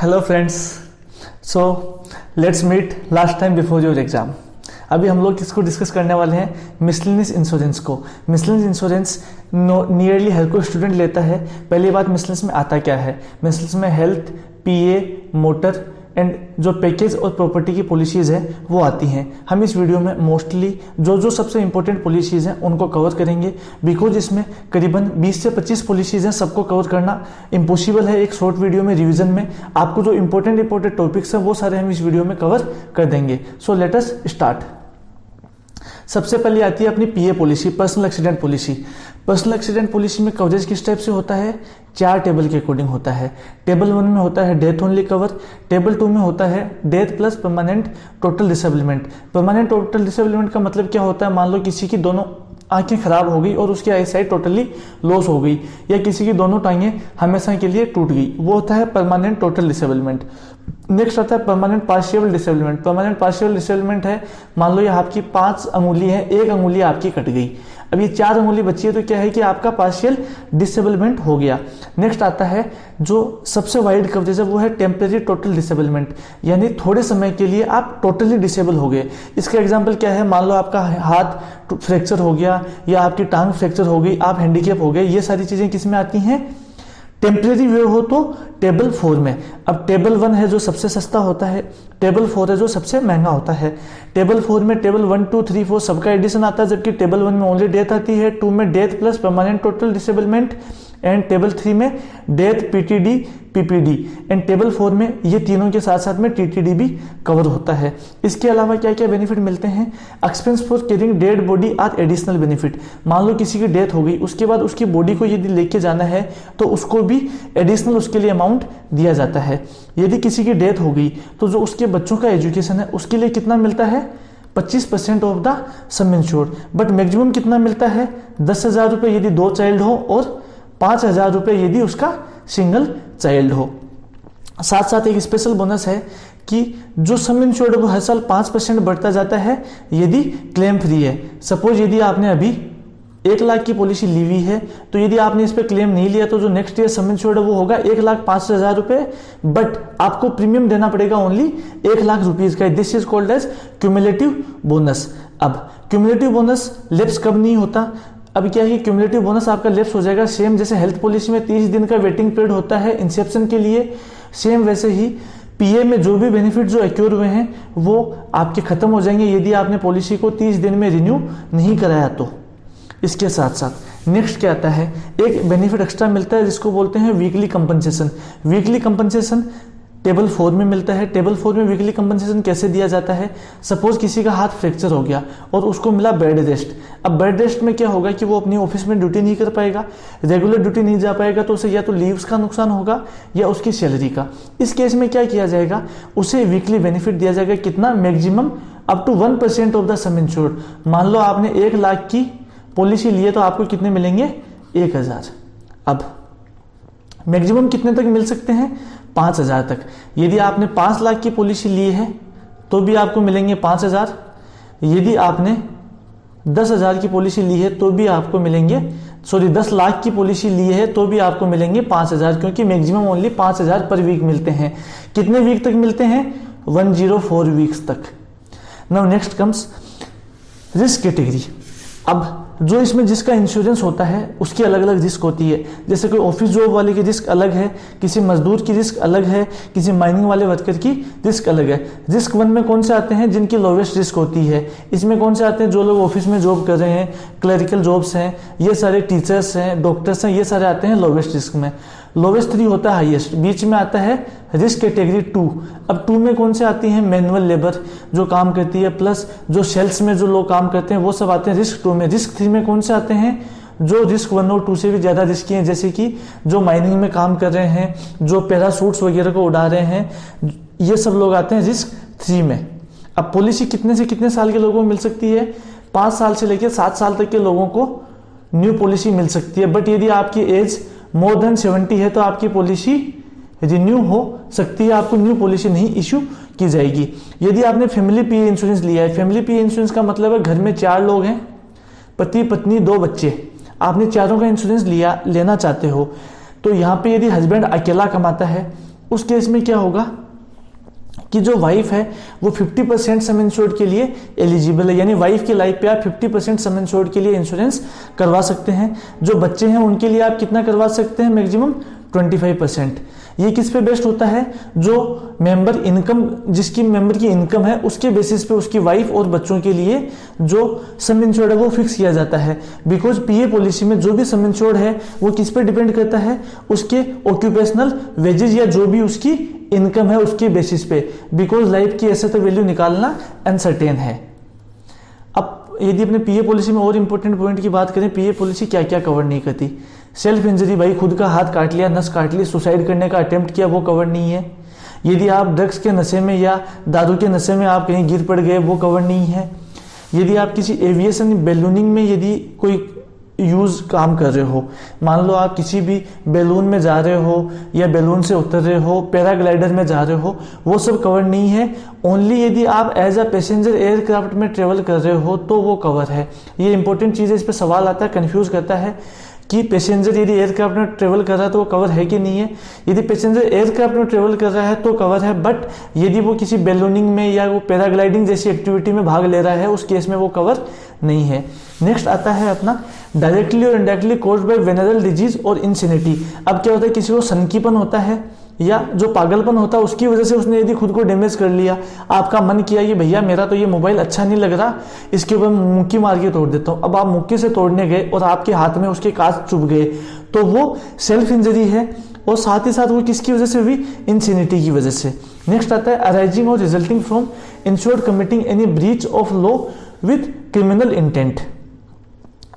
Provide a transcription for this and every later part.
Hello friends, so let's meet last time before your exam. अभी हम लोग किसको डिस्कस करने वाले हैं? मिसलेनियस इंश्योरेंस को। मिसलेनियस इंश्योरेंस नियरली हर कोई स्टूडेंट लेता है। पहली बात, मिसलेनियस में आता क्या है? मिसलेनियस में हेल्थ, पीए, मोटर एंड जो पैकेज और प्रॉपर्टी की पॉलिसीज़ है वो आती हैं। हम इस वीडियो में मोस्टली जो सबसे इंपॉर्टेंट पॉलिसीज़ हैं उनको कवर करेंगे, बिकॉज इसमें करीबन 20 से 25 पॉलिसीज़ हैं। सबको कवर करना इम्पॉसिबल है एक शॉर्ट वीडियो में। रिवीजन में आपको जो इंपॉर्टेंट टॉपिक्स हैं वो सारे हम इस वीडियो में कवर कर देंगे। So let us start. सबसे पहले आती है अपनी PA policy, personal accident policy. Personal accident policy में कवरेज किस टाइप से होता है? 4 टेबल के अकॉर्डिंग होता है। टेबल 1 में होता है डेथ ओनली कवर, टेबल 2 में होता है death plus permanent total disablement. Permanent total disablement का मतलब क्या होता है? मान लो किसी की दोनों आंखें खराब हो गई और उसकी आई साइट टोटली लॉस हो गई, या किसी की दोनों टांगें हमेशा के लिए टूट गई, वो होता है परमानेंट टोटल डिसेबलमेंट। नेक्स्ट आता है permanent partial disablement. Permanent partial disablement है, मान लो ये आपकी 5 अंगुली है, एक अंगुली आपकी कट गई, अब ये 4 अंगुली बची है, तो क्या है कि आपका पार्शियल डिसेबलमेंट हो गया। नेक्स्ट आता है जो सबसे वाइड कवरेज है वो है टेम्परेरी टोटल डिसेबलमेंट, यानी थोड़े समय के लिए आप टोटली डिसेबल हो गए। इसका एग्जांपल क्या है? मान लो आपका हाथ फ्रैक्चर हो गया या आपकी टांग फ्रैक्चर हो गई, आप हैंडीकैप हो गए। ये सारी चीजें किस में आती हैं? टेम्परेरी वे हो तो टेबल 4 में। अब टेबल 1 है जो सबसे सस्ता होता है, टेबल 4 है जो सबसे महंगा होता है। टेबल 4 में टेबल 1, 2, 3, 4 सबका एडिशन आता है, जबकि टेबल 1 में ओनली डेथ आती है, 2 में death plus permanent total disablement, and table 3 में death, PTD, PPD, and table 4 में ये तीनों के साथ साथ में टीटीडी भी कवर होता है। इसके अलावा क्या क्या बेनिफिट मिलते हैं? Expense for carrying dead body are additional benefit. मान लो किसी की डेथ हो गई, उसके बाद उसकी बॉडी को यदि लेके जाना है तो उसको भी एडिशनल उसके लिए अमाउंट दिया जाता है। यदि किसी की डेथ हो गई तो जो उसके बच्चों का एजुकेशन है उसके लिए कितना मिलता है? 25% of the sum insured. But maximum कितना मिलता है? 10,000 रुपये यदि 2 चाइल्ड हो और 5,000 रुपये यदि उसका सिंगल चाइल्ड हो। साथ साथ एक स्पेशल बोनस है कि जो सम इंश्योर्ड वो हर साल 5% बढ़ता जाता है यदि क्लेम फ्री है। सपोज यदि आपने अभी 1 लाख की पॉलिसी ली हुई है, तो यदि आपने इस पर क्लेम नहीं लिया तो जो नेक्स्ट ईयर सम इंश्योर्ड वो होगा 1,05,000 रुपये, बट आपको प्रीमियम देना पड़ेगा ओनली 1 लाख रुपीज का। This is called as cumulative bonus. अब क्यूमुलेटिव बोनस लैप्स कब नहीं होता? अब क्या है कि क्यूमुलेटिव बोनस आपका लैप्स हो जाएगा सेम जैसे हेल्थ पॉलिसी में 30 दिन का वेटिंग पीरियड होता है इंसेप्शन के लिए, सेम वैसे ही पीए में जो भी बेनिफिट जो एक्योर हुए हैं वो आपके खत्म हो जाएंगे यदि आपने पॉलिसी को 30 दिन में रिन्यू नहीं कराया तो। इसके साथ साथ नेक्स्ट क्या आता है? एक बेनिफिट एक्स्ट्रा मिलता है जिसको बोलते हैं weekly compensation. Weekly compensation table 4 में मिलता है। टेबल 4 में वीकली कंपनसेशन कैसे दिया जाता है? सपोज किसी का हाथ फ्रैक्चर हो गया और उसको मिला बेड रेस्ट। अब बेड रेस्ट में क्या होगा कि वो अपनी ऑफिस में ड्यूटी नहीं कर पाएगा, रेगुलर ड्यूटी नहीं जा पाएगा, तो उसे या तो लीव्स का नुकसान होगा या उसकी सैलरी का। इस केस में क्या किया जाएगा? उसे वीकली बेनिफिट दिया जाएगा। कितना? Maximum up to 1% of the sum insured. मान लो आपने 1 लाख की पॉलिसी ली है तो आपको कितने मिलेंगे? 1,000। अब मैक्सिमम कितने तक मिल सकते हैं? 5,000 तक। यदि आपने 5 लाख की पॉलिसी ली है तो भी आपको मिलेंगे 5,000। यदि आपने 10,000 की पॉलिसी ली है तो भी आपको मिलेंगे 10 लाख की पॉलिसी ली है तो भी आपको मिलेंगे 5,000, क्योंकि मैक्सिमम ओनली 5,000 पर वीक मिलते हैं। कितने वीक तक मिलते हैं? 104 वीक्स तक। Now next comes risk category. अब जो इसमें जिसका इंश्योरेंस होता है उसकी अलग अलग रिस्क होती है। जैसे कोई ऑफिस जॉब वाले की रिस्क अलग है, किसी मजदूर की रिस्क अलग है, किसी माइनिंग वाले वर्कर की रिस्क अलग है। रिस्क 1 में कौन से आते हैं? जिनकी लोवेस्ट रिस्क होती है। इसमें कौन से आते हैं? जो लोग ऑफिस में जॉब कर रहे हैं, क्लरिकल जॉब्स हैं, ये सारे टीचर्स हैं, डॉक्टर्स हैं, ये सारे आते हैं लोवेस्ट रिस्क में। लोवेस्ट 3 होता है हाईएस्ट। बीच में आता है रिस्क कैटेगरी 2। अब 2 में कौन से आती हैं? मैनुअल लेबर जो काम करती है, प्लस जो सेल्स में जो लोग काम करते हैं वो सब आते हैं रिस्क 2 में। रिस्क 3 में कौन से आते हैं? जो रिस्क 1 और 2 से भी ज़्यादा रिस्की हैं, जैसे कि जो माइनिंग में काम कर रहे हैं, जो पैरासूट्स वगैरह को उड़ा रहे हैं, ये सब लोग आते हैं रिस्क 3 में। अब पॉलिसी कितने से कितने साल के लोगों को मिल सकती है? 5 साल से लेकर 7 साल तक के लोगों को न्यू पॉलिसी मिल सकती है। बट यदि आपकी एज मोर देन 70 है तो आपकी पॉलिसी रिन्यू हो सकती है, आपको न्यू पॉलिसी नहीं इश्यू की जाएगी। यदि आपने फैमिली पीए इंश्योरेंस लिया है, फैमिली पीए इंश्योरेंस का मतलब है घर में 4 लोग हैं, पति पत्नी 2 बच्चे, आपने चारों का इंश्योरेंस लेना चाहते हो, तो यहाँ पे यदि हस्बैंड अकेला कमाता है उस केस में क्या होगा कि जो वाइफ है वो 50% सम इंश्योर्ड के लिए एलिजिबल है, यानी वाइफ की लाइफ पे आप 50% सम इंश्योर्ड के लिए इंश्योरेंस करवा सकते हैं। जो बच्चे हैं उनके लिए आप कितना करवा सकते हैं, मैक्सिमम 25%। ये किस पे बेस्ड होता है, जो मेंबर इनकम, जिसकी मेंबर की इनकम है उसके बेसिस पे उसकी वाइफ और बच्चों के लिए जो सम इंश्योर्ड है वो फिक्स किया जाता है। बिकॉज पीए पॉलिसी में जो भी सम इंश्योर्ड है वो किस पे डिपेंड करता है, उसके ऑक्यूपेशनल वेजेस या जो भी उसकी इनकम है उसके बेसिस पे। बिकॉज लाइफ की एसेट वैल्यू निकालना अनसर्टेन है। अब यदि अपने पीए पॉलिसी में और इंपॉर्टेंट पॉइंट की बात करें, पीए पॉलिसी क्या क्या कवर नहीं करती। सेल्फ इंजरी, भाई खुद का हाथ काट लिया, नस काट ली, सुसाइड करने का अटेम्प्ट किया, वो कवर नहीं है। यदि आप ड्रग्स के नशे में या दारू के नशे में आप कहीं गिर पड़ गए, वो कवर नहीं है। यदि आप किसी एविएशन बैलूनिंग में यदि कोई यूज काम कर रहे हो, मान लो आप किसी भी बैलून में जा रहे हो या बैलून से उतर रहे हो, पैराग्लाइडर में जा रहे हो, वो सब कवर नहीं है। ओनली यदि आप एज अ पैसेंजर एयरक्राफ्ट में ट्रेवल कर रहे हो तो वो कवर है। ये इंपॉर्टेंट चीज़ है, इस पर सवाल आता है, कंफ्यूज करता है कि पैसेंजर यदि एयरक्राफ्ट में ट्रेवल कर रहा है तो वो कवर है कि नहीं है। यदि पैसेंजर एयरक्राफ्ट में ट्रेवल कर रहा है तो कवर है, बट यदि वो किसी बैलूनिंग में या वो पैराग्लाइडिंग जैसी एक्टिविटी में भाग ले रहा है उस केस में वो कवर नहीं है। नेक्स्ट आता है अपना डायरेक्टली और indirectly caused by venereal disease और इंसिनिटी। अब क्या होता है, किसी को सनकीपन होता है या जो पागलपन होता है उसकी वजह से उसने यदि खुद को डैमेज कर लिया, आपका मन किया कि भैया मेरा तो ये मोबाइल अच्छा नहीं लग रहा, इसके ऊपर मुक्की मार के तोड़ देता हूँ। अब आप मुक्की से तोड़ने गए और आपके हाथ में उसके कांच चुभ गए, तो वो सेल्फ इंजरी है, और साथ ही साथ वो किसकी वजह से हुई, इंसिनिटी की वजह से। नेक्स्ट आता है अराइजिंग और resulting from insured committing any breach of law with criminal intent.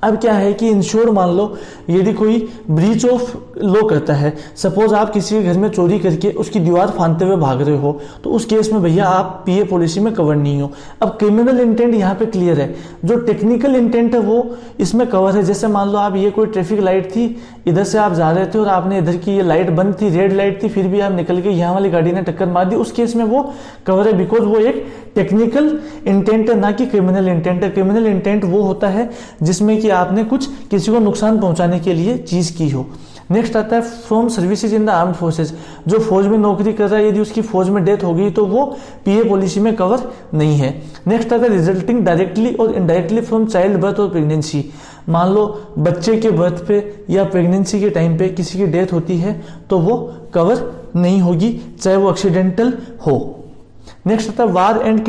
अब क्या है कि इंश्योर्ड मान लो यदि कोई ब्रीच ऑफ लॉ करता है, सपोज आप किसी के घर में चोरी करके उसकी दीवार फांदते हुए भाग रहे हो, तो उस केस में भैया आप पीए पॉलिसी में कवर नहीं हो। अब क्रिमिनल इंटेंट यहाँ पे क्लियर है, जो टेक्निकल इंटेंट है वो इसमें कवर है। जैसे मान लो आप, ये कोई ट्रैफिक लाइट थी, इधर से आप जा रहे थे और आपने इधर की ये लाइट बंद थी, रेड लाइट थी, फिर भी आप निकल के यहाँ वाली गाड़ी ने टक्कर मार दी, उस केस में वो कवर है। बिकॉज वो एक टेक्निकल इंटेंट है, ना कि क्रिमिनल इंटेंट है। क्रिमिनल इंटेंट वो होता है जिसमें कि आपने कुछ किसी को नुकसान पहुंचाने के लिए चीज की हो। नेक्स्ट आता है from services in the armed forces. जो फौज में नौकरी कर रहा है, यदि उसकी फौज में डेथ हो गई तो वो पीए पॉलिसी में कवर नहीं है। नेक्स्ट आता है रिजल्टिंग डायरेक्टली और इनडायरेक्टली फ्रॉम चाइल्ड बर्थ और प्रेगनेंसी। मान लो बच्चे के बर्थ पे या प्रेगनेंसी के टाइम पे किसी की डेथ होती है तो वो कवर नहीं होगी, चाहे वो एक्सीडेंटल हो। नेक्स्ट आता है war and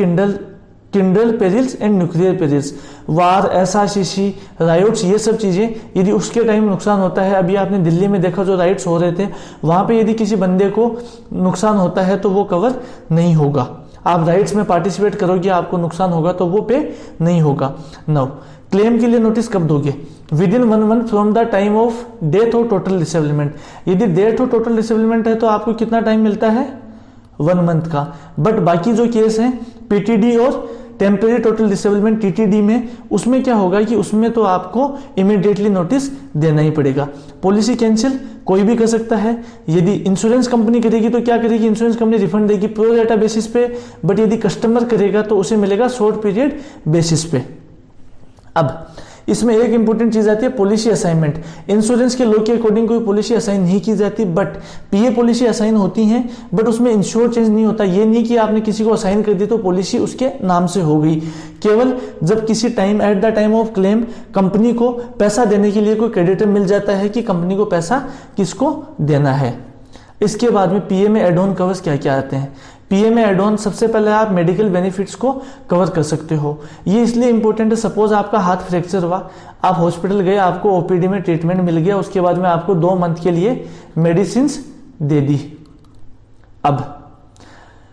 kindred perils and nuclear perils. War, SRCC, riots, ये सब चीजें यदि उसके टाइम नुकसान होता है, अभी आपने दिल्ली में देखा जो राइट्स हो रहे थे, वहां पे यदि किसी बंदे को नुकसान होता है तो वो कवर नहीं होगा। आप राइट्स में पार्टिसिपेट करोगे, आपको नुकसान होगा तो वो पे नहीं होगा। नाउ क्लेम के लिए नोटिस कब दोगे, with in 1 month from the time of death और टोटल डिसेबलमेंट। यदि डेथ और टोटल डिसेबलमेंट है तो आपको कितना टाइम मिलता है, 1 मंथ का। बट बाकी जो केस हैं पीटीडी और टेम्परेरी टोटल डिसेबलमेंट टीटीडी में, उसमें क्या होगा कि उसमें तो आपको इमीडिएटली नोटिस देना ही पड़ेगा। पॉलिसी कैंसिल कोई भी कर सकता है। यदि इंश्योरेंस कंपनी करेगी तो क्या करेगी, इंश्योरेंस कंपनी रिफंड देगी प्रो रेटा बेसिस पे, बट यदि कस्टमर करेगा तो उसे मिलेगा शॉर्ट पीरियड बेसिस पे। अब इसमें एक इंपॉर्टेंट चीज आती है पॉलिसी असाइनमेंट। इंश्योरेंस के लॉ के अकॉर्डिंग कोई पॉलिसी असाइन नहीं की जाती, बट पीए पॉलिसी असाइन होती हैं, बट उसमें इंश्योर चेंज नहीं होता। ये नहीं कि आपने किसी को असाइन कर दी तो पॉलिसी उसके नाम से हो गई। केवल जब किसी time at the time of claim company को पैसा देने के लिए कोई क्रेडिटर मिल जाता है कि कंपनी को पैसा किसको देना है। इसके बाद में पीए में एड ऑन कवर्स क्या क्या आते हैं। पीए में एड ऑन सबसे पहले आप मेडिकल बेनिफिट्स को कवर कर सकते हो। ये इसलिए इंपॉर्टेंट है, सपोज आपका हाथ फ्रैक्चर हुआ, आप हॉस्पिटल गए, आपको ओपीडी में ट्रीटमेंट मिल गया, उसके बाद में आपको 2 मंथ के लिए मेडिसिन दे दी। अब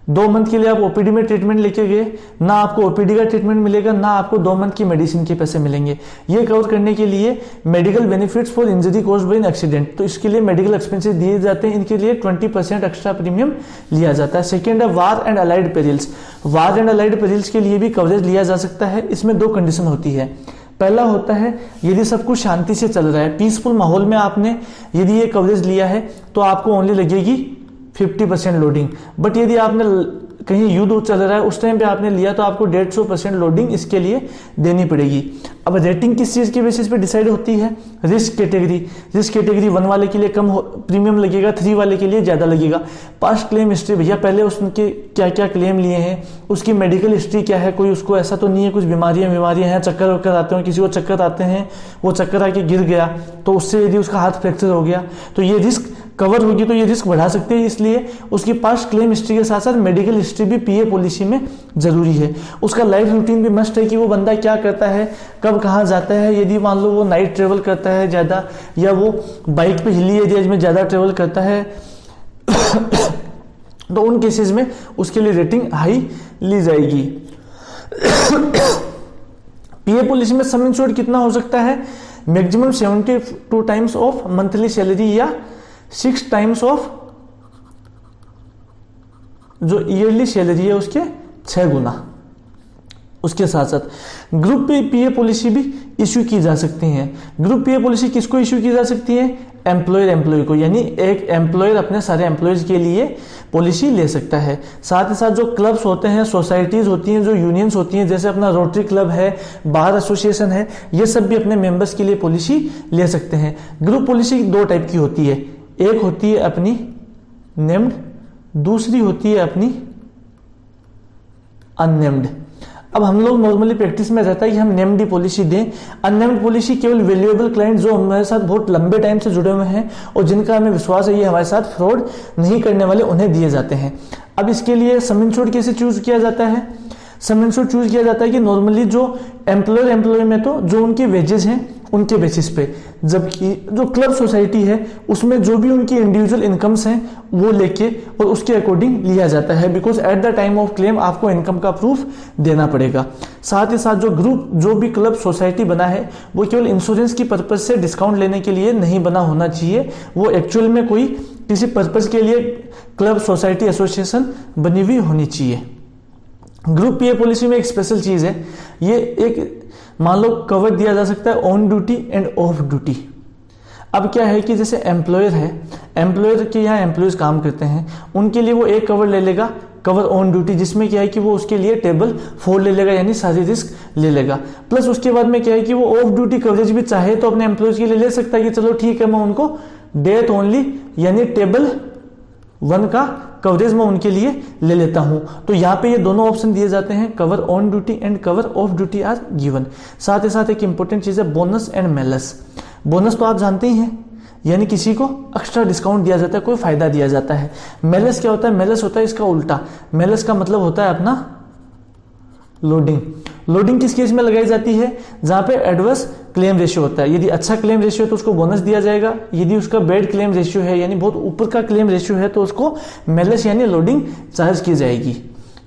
2 मंथ के लिए आप ओपीडी में ट्रीटमेंट लेके गए, ना आपको ओपीडी का ट्रीटमेंट मिलेगा, ना आपको 2 मंथ की मेडिसिन के पैसे मिलेंगे। ये कवर करने के लिए medical benefits for injury caused by an accident, तो इसके लिए मेडिकल एक्सपेंसेस दिए जाते हैं, इनके लिए 20% एक्स्ट्रा प्रीमियम लिया जाता है। सेकेंड है war and allied perils. War and allied perils के लिए भी कवरेज लिया जा सकता है। इसमें 2 कंडीशन होती है। पहला होता है यदि सब कुछ शांति से चल रहा है, पीसफुल माहौल में आपने यदि ये कवरेज लिया है तो आपको ओनली लगेगी 50% लोडिंग। बट यदि आपने कहीं युद्ध चल रहा है उस टाइम पे आपने लिया तो आपको 150% लोडिंग इसके लिए देनी पड़ेगी। अब रेटिंग किस चीज़ के बेसिस पे डिसाइड होती है? Risk category. रिस्क कैटेगरी 1 वाले के लिए कम प्रीमियम लगेगा, 3 वाले के लिए ज़्यादा लगेगा। पास्ट क्लेम हिस्ट्री, भैया पहले उसके क्या क्या क्लेम लिए हैं, उसकी मेडिकल हिस्ट्री क्या है, कोई उसको ऐसा तो नहीं है कुछ बीमारियां हैं, चक्कर वक्कर आते हैं, किसी को चक्कर आते हैं, वो चक्कर आके गिर गया तो उससे यदि उसका हाथ फ्रैक्चर हो गया तो ये रिस्क कवर होगी, तो ये रिस्क बढ़ा सकते हैं। इसलिए उसकी पास्ट क्लेम हिस्ट्री के साथ साथ मेडिकल हिस्ट्री भी पीए पॉलिसी में जरूरी है। उसका लाइफ रूटीन भी मस्ट है कि वो बंदा क्या करता है, कब कहाँ जाता है। यदि मान लो वो नाइट ट्रेवल करता है ज़्यादा, या वो बाइक पे हिली एरियाज में ज़्यादा ट्रेवल करता है तो उन केसेस में उसके लिए रेटिंग हाई ली जाएगी। पीए पॉलिसी में सम इंश्योर्ड कितना हो सकता है? Maximum 72 times of monthly salary या 6 टाइम्स ऑफ जो ईयरली सैलरी है उसके 6 गुना। उसके साथ साथ ग्रुप पीए पॉलिसी भी इश्यू की जा सकती है। ग्रुप पीए पॉलिसी किसको इश्यू की जा सकती है? एम्प्लॉयर को, यानी एक एम्प्लॉयर अपने सारे एम्प्लॉयज के लिए पॉलिसी ले सकता है। साथ ही साथ जो क्लब्स होते हैं, सोसाइटीज होती हैं, जो यूनियंस होती हैं, जैसे अपना रोटरी क्लब है, बार एसोसिएशन है, ये सब भी अपने मेंबर्स के लिए पॉलिसी ले सकते हैं। ग्रुप पॉलिसी 2 टाइप की होती है, एक होती है अपनी नेम्ड, दूसरी होती है अपनी अननेम्ड। अब हम लोग नॉर्मली प्रैक्टिस में रहता है कि हम नेम्ड पॉलिसी दें। अननेम्ड पॉलिसी केवल वैल्यूएबल क्लाइंट जो हमारे साथ बहुत लंबे टाइम से जुड़े हुए हैं और जिनका हमें विश्वास है ये हमारे साथ फ्रॉड नहीं करने वाले, उन्हें दिए जाते हैं। अब इसके लिए सम इंश्योर्ड कैसे चूज किया जाता है? सम इंश्योर्ड चूज किया जाता है कि नॉर्मली जो एम्प्लॉय में तो जो उनके वेजेस हैं उनके बेसिस पे, जबकि जो क्लब सोसाइटी है उसमें जो भी उनकी इंडिविजुअल इनकम्स हैं वो लेके और उसके अकॉर्डिंग लिया जाता है, because at the time of claim आपको इनकम का प्रूफ देना पड़ेगा। साथ ही साथ जो ग्रुप, जो भी क्लब सोसाइटी बना है वो केवल इंश्योरेंस की पर्पज से डिस्काउंट लेने के लिए नहीं बना होना चाहिए, वो एक्चुअल में कोई किसी पर्पज के लिए क्लब सोसाइटी एसोसिएशन बनी हुई होनी चाहिए। ग्रुप पीए पॉलिसी में एक स्पेशल चीज है, ये एक मान लो कवर दिया जा सकता है on duty end of duty. अब क्या है कि जैसे एम्प्लॉयर है, एम्प्लॉयर के यहाँ एम्प्लॉयज काम करते हैं, उनके लिए वो एक कवर ले लेगा, कवर ऑन ड्यूटी, जिसमें क्या है कि वो उसके लिए टेबल 4 ले लेगा, यानी सारी रिस्क ले लेगा। प्लस उसके बाद में क्या है कि वो ऑफ ड्यूटी कवरेज भी चाहे तो अपने एम्प्लॉयज के लिए ले सकता है कि चलो ठीक है मैं उनको डेथ ओनली यानी टेबल 1 का कवरेज में उनके लिए ले लेता हूं। तो यहाँ पे ये दोनों ऑप्शन दिए जाते हैं, cover on duty and cover off duty are given. साथ ही साथ एक इंपॉर्टेंट चीज है बोनस एंड मेलस। बोनस तो आप जानते ही हैं, यानी किसी को एक्स्ट्रा डिस्काउंट दिया जाता है, कोई फायदा दिया जाता है। मेलस क्या होता है? मेलस होता है इसका उल्टा। मेलस का मतलब होता है अपना लोडिंग। लोडिंग किस केस में लगाई जाती है? जहां पे एडवर्स क्लेम रेशियो होता है। यदि अच्छा क्लेम रेशियो है तो उसको बोनस दिया जाएगा, यदि उसका बैड क्लेम रेशियो है यानी बहुत ऊपर का क्लेम रेशियो है तो उसको मेलस यानी लोडिंग चार्ज की जाएगी।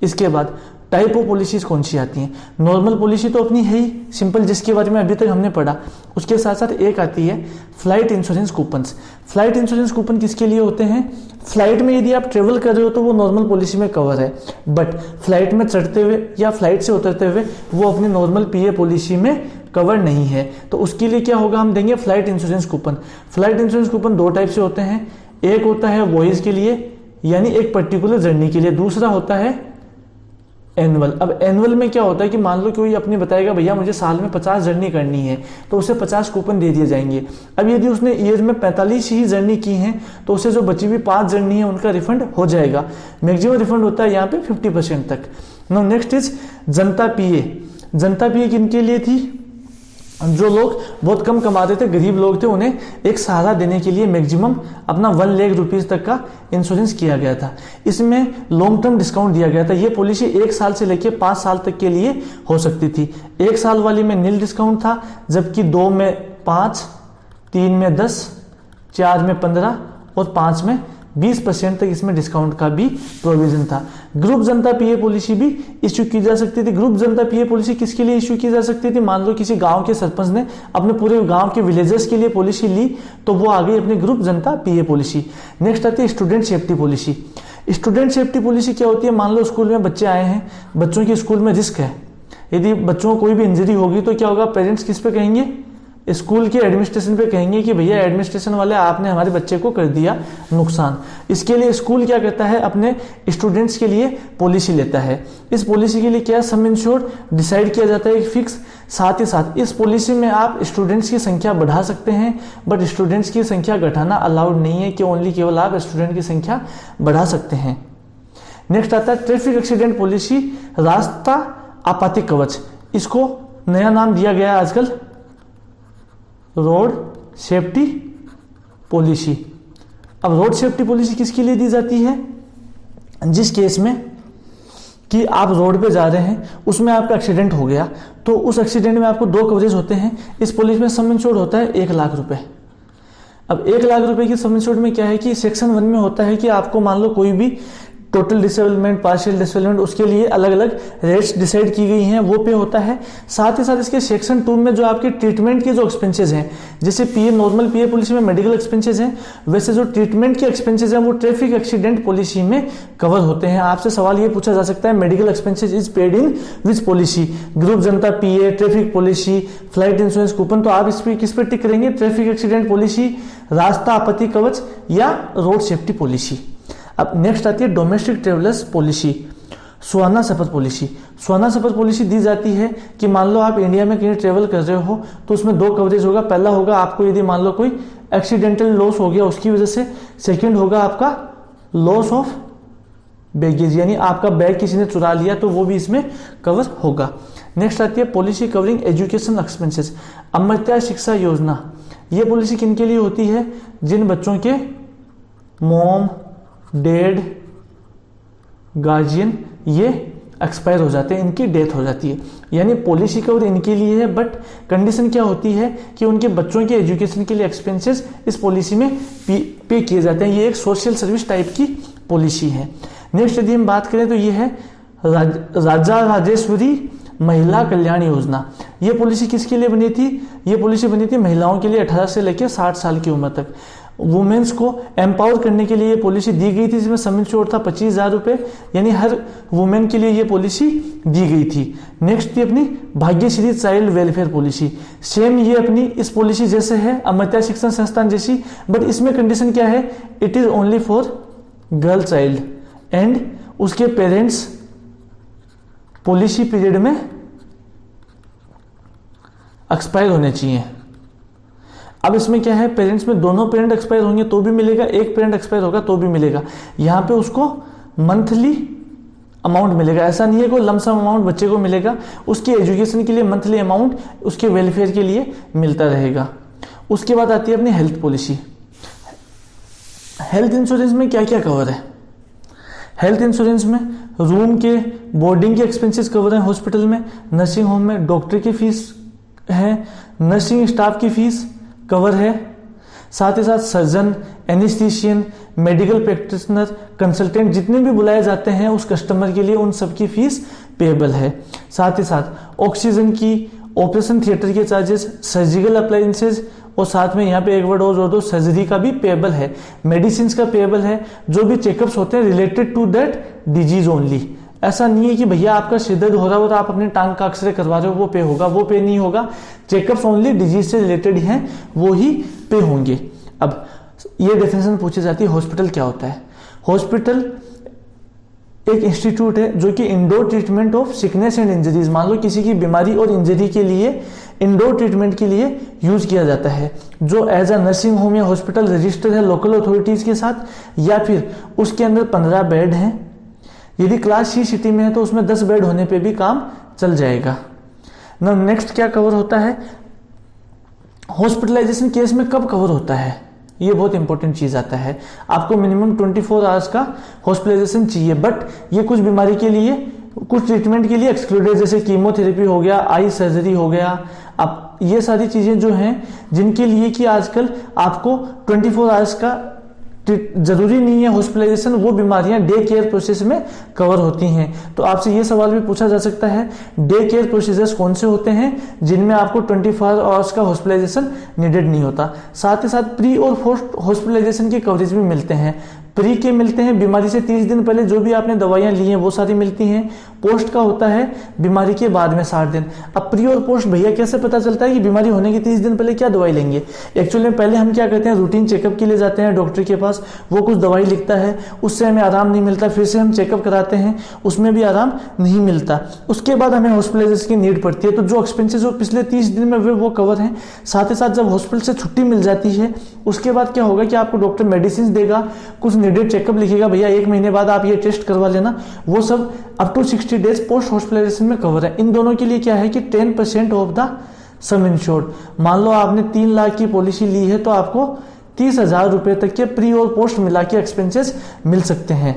इसके बाद टाइप ऑफ पॉलिसीज कौन सी आती हैं? नॉर्मल पॉलिसी तो अपनी है ही सिंपल, जिसके बारे में अभी तक हमने पढ़ा। उसके साथ साथ एक आती है flight insurance coupons. Flight insurance coupon किसके लिए होते हैं? फ्लाइट में यदि आप ट्रेवल कर रहे हो तो वो नॉर्मल पॉलिसी में कवर है, बट फ्लाइट में चढ़ते हुए या फ्लाइट से उतरते हुए वो अपनी नॉर्मल पीए पॉलिसी में कवर नहीं है, तो उसके लिए क्या होगा? हम देंगे flight insurance coupon. Flight insurance coupon 2 type से होते हैं, एक होता है वॉयज के लिए यानी एक पर्टिकुलर जर्नी के लिए, दूसरा होता है एनुअल। अब एनुअल में क्या होता है कि मान लो कोई अपने बताएगा भैया मुझे साल में 50 जर्नी करनी है तो उसे 50 कूपन दे दिए जाएंगे। अब यदि उसने ईयर में 45 ही जर्नी की हैं तो उसे जो बची हुई 5 जर्नी है उनका रिफंड हो जाएगा। मैक्सिमम रिफंड होता है यहाँ पे 50% तक। नो नेक्स्ट इज जनता पीए। जनता पीए किनके लिए थी? जो लोग बहुत कम कमाते थे, गरीब लोग थे, उन्हें एक सहारा देने के लिए मैक्सिमम अपना 1 लाख रुपीज तक का इंश्योरेंस किया गया था। इसमें लॉन्ग टर्म डिस्काउंट दिया गया था। ये पॉलिसी 1 साल से लेकर 5 साल तक के लिए हो सकती थी। 1 साल वाली में नील डिस्काउंट था, जबकि 2 में 5, 3 में 10, 4 में 15 और 5 में 20% तक इसमें डिस्काउंट का भी प्रोविजन था। ग्रुप जनता पीए पॉलिसी भी इश्यू की जा सकती थी। ग्रुप जनता पीए पॉलिसी किसके लिए इश्यू की जा सकती थी? मान लो किसी गांव के सरपंच ने अपने पूरे गांव के विलेजर्स के लिए पॉलिसी ली तो वो आ गई अपनी ग्रुप जनता पीए पॉलिसी। नेक्स्ट आती है student safety policy. Student safety policy क्या होती है? मान लो स्कूल में बच्चे आए हैं, बच्चों की स्कूल में रिस्क है, यदि बच्चों को कोई भी इंजरी होगी तो क्या होगा? पेरेंट्स किस पे कहेंगे? स्कूल के एडमिनिस्ट्रेशन पे कहेंगे कि भैया एडमिनिस्ट्रेशन वाले आपने हमारे बच्चे को कर दिया नुकसान। इसके लिए स्कूल क्या करता है, अपने स्टूडेंट्स के लिए पॉलिसी लेता है। इस पॉलिसी के लिए क्या सम इंश्योर्ड डिसाइड किया जाता है फिक्स। साथ ही साथ इस पॉलिसी में आप स्टूडेंट्स की संख्या बढ़ा सकते हैं, बट स्टूडेंट्स की संख्या घटाना अलाउड नहीं है, कि ओनली केवल आप स्टूडेंट की संख्या बढ़ा सकते हैं। नेक्स्ट आता है ट्रैफिक एक्सीडेंट पॉलिसी, रास्ता आपाती कवच। इसको नया नाम दिया गया है आजकल रोड सेफ्टी पॉलिसी। अब रोड सेफ्टी पॉलिसी किसके लिए दी जाती है, जिस केस में कि आप रोड पे जा रहे हैं, उसमें आपका एक्सीडेंट हो गया, तो उस एक्सीडेंट में आपको 2 कवरेज होते हैं। इस पॉलिसी में सम इंश्योर्ड होता है 1 लाख रुपए। अब 1 लाख रुपए की सम इंश्योर्ड में क्या है कि सेक्शन 1 में होता है कि आपको मान लो कोई भी टोटल डिसेबलमेंट, पार्शियल डिसेबलमेंट, उसके लिए अलग अलग रेट्स डिसाइड की गई हैं, वो पे होता है। साथ ही साथ इसके सेक्शन 2 में जो आपके ट्रीटमेंट के जो एक्सपेंसेस हैं, जैसे पीए नॉर्मल पीए पॉलिसी में मेडिकल एक्सपेंसेस हैं, वैसे जो ट्रीटमेंट के एक्सपेंसेस हैं वो ट्रैफिक एक्सीडेंट पॉलिसी में कवर होते हैं। आपसे सवाल ये पूछा जा सकता है medical expenses is paid in which policy, group Janata PA, traffic policy, flight insurance coupon. तो आप इस पर किस पर टिक करेंगे, ट्रैफिक एक्सीडेंट पॉलिसी, रास्ता आपत्ति कवच या रोड सेफ्टी पॉलिसी। अब नेक्स्ट आती है डोमेस्टिक ट्रेवलर्स पॉलिसी, सुहाना सफर पॉलिसी। सुहाना सफर पॉलिसी दी जाती है कि मान लो आप इंडिया में कहीं ट्रेवल कर रहे हो, तो उसमें 2 कवरेज होगा। पहला होगा आपको यदि मान लो कोई एक्सीडेंटल लॉस हो गया उसकी वजह से, सेकंड होगा आपका लॉस ऑफ बैगेज, यानी आपका बैग किसी ने चुरा लिया तो वो भी इसमें कवर होगा। नेक्स्ट आती है policy covering education expenses, Amartya शिक्षा योजना। ये पॉलिसी किन के लिए होती है, जिन बच्चों के मॉम, डैड, गार्जियन ये एक्सपायर हो जाते हैं, इनकी डेथ हो जाती है, यानी पॉलिसी कवर इनके लिए है। बट कंडीशन क्या होती है कि उनके बच्चों के एजुकेशन के लिए एक्सपेंसेस इस पॉलिसी में पे किए जाते हैं। ये एक सोशल सर्विस टाइप की पॉलिसी है। नेक्स्ट यदि हम बात करें तो ये है राजा राजेश्वरी महिला कल्याण योजना। ये पॉलिसी किसके लिए बनी थी, ये पॉलिसी बनी थी महिलाओं के लिए 18 से लेकर 60 साल की उम्र तक। वुमेन्स को एम्पावर करने के लिए ये पॉलिसी दी गई थी, जिसमें सम इंश्योर्ड था 25,000 रुपए, यानी हर वुमेन के लिए ये पॉलिसी दी गई थी। नेक्स्ट थी अपनी Bhagyashree child welfare policy. Same ये अपनी इस पॉलिसी जैसे है, अमर्त्य शिक्षण संस्थान जैसी, बट इसमें कंडीशन क्या है, it is only for girl child and उसके पेरेंट्स पॉलिसी पीरियड में एक्सपायर होने चाहिए। अब इसमें क्या है, पेरेंट्स में दोनों पेरेंट एक्सपायर होंगे तो भी मिलेगा, एक पेरेंट एक्सपायर होगा तो भी मिलेगा। यहाँ पे उसको मंथली अमाउंट मिलेगा, ऐसा नहीं है कोई लमसम अमाउंट बच्चे को मिलेगा, उसके एजुकेशन के लिए मंथली अमाउंट उसके वेलफेयर के लिए मिलता रहेगा। उसके बाद आती है अपनी हेल्थ पॉलिसी। हेल्थ इंश्योरेंस में क्या क्या कवर है, हेल्थ इंश्योरेंस में रूम के बोर्डिंग के एक्सपेंसेस कवर हैं हॉस्पिटल में, नर्सिंग होम में, डॉक्टर की फीस है, नर्सिंग स्टाफ की फीस कवर है, साथ ही साथ सर्जन, एनेस्थीशियन, मेडिकल प्रैक्टिशनर, कंसल्टेंट जितने भी बुलाए जाते हैं उस कस्टमर के लिए उन सब की फीस पेएबल है। साथ ही साथ ऑक्सीजन की, ऑपरेशन थिएटर के चार्जेस, सर्जिकल अप्लायंसेज, और साथ में यहाँ पे एक वर्ड और जोड़ दो, सर्जरी का भी पेएबल है, मेडिसिन का पेएबल है, जो भी चेकअप्स होते हैं related to that disease only. ऐसा नहीं है कि भैया आपका सिर दर्द हो रहा हो तो आप अपने टांग का एक्सरे करवा रहे हो वो पे होगा, वो पे नहीं होगा। चेकअप्स ओनली डिजीज से रिलेटेड हैं वो ही पे होंगे। अब ये डेफिनेशन पूछी जाती है हॉस्पिटल क्या होता है। हॉस्पिटल एक इंस्टीट्यूट है जो कि indoor treatment of sickness and injuries, मान लो किसी की बीमारी और इंजरी के लिए इंडोर ट्रीटमेंट के लिए यूज किया जाता है, जो एज अ नर्सिंग होम या हॉस्पिटल रजिस्टर्ड है लोकल अथॉरिटीज के साथ, या फिर उसके अंदर 15 बेड हैं। यदि क्लास सी सिटी में है तो उसमें 10 बेड होने पे भी काम चल जाएगा ना। नेक्स्ट क्या कवर होता है, हॉस्पिटलाइजेशन केस में कब कवर होता है, ये बहुत इंपॉर्टेंट चीज आता है। आपको मिनिमम 24 आवर्स का हॉस्पिटलाइजेशन चाहिए, बट ये कुछ बीमारी के लिए, कुछ ट्रीटमेंट के लिए एक्सक्लूडेड, जैसे कीमोथेरेपी हो गया, आई सर्जरी हो गया। अब ये सारी चीजें जो हैं जिनके लिए कि आजकल आपको 24 आवर्स का जरूरी नहीं है हॉस्पिटलाइजेशन, वो बीमारियां डे केयर प्रोसेस में कवर होती हैं। तो आपसे ये सवाल भी पूछा जा सकता है, डे केयर प्रोसीजर्स कौन से होते हैं जिनमें आपको 24 आवर्स का हॉस्पिटलाइजेशन नीडेड नहीं होता। साथ ही साथ प्री और पोस्ट हॉस्पिटलाइजेशन के कवरेज भी मिलते हैं। प्री के मिलते हैं बीमारी से 30 दिन पहले जो भी आपने दवाइयां ली हैं वो सारी मिलती हैं। पोस्ट का होता है बीमारी के बाद में 60 दिन। अब प्री और पोस्ट भैया कैसे पता चलता है कि बीमारी होने के 30 दिन पहले क्या दवाई लेंगे? एक्चुअली पहले हम क्या करते हैं, रूटीन चेकअप के लिए जाते हैं डॉक्टर के पास, वो कुछ दवाई लिखता है, उससे हमें आराम नहीं मिलता, फिर से हम चेकअप कराते हैं, उसमें भी आराम नहीं मिलता, उसके बाद हमें हॉस्पिटलाइजेशन की नीड पड़ती है। तो जो एक्सपेंसेस जो पिछले 30 दिन में हुए वो कवर हैं। साथ ही साथ जब हॉस्पिटल से छुट्टी मिल जाती है उसके बाद क्या होगा कि आपको डॉक्टर मेडिसिन देगा, कुछ नीडेड चेकअप लिखेगा, भैया 1 महीने बाद आप ये टेस्ट करवा लेना, वो सब up to 60 days post hospitalization में कवर है। इन दोनों के लिए क्या है कि 10% ऑफ द सम इंश्योर्ड। मान लो आपने 3 लाख की पॉलिसी ली है तो आपको 30,000 रुपए तक के प्री और पोस्ट मिला के एक्सपेंसेस मिल सकते हैं।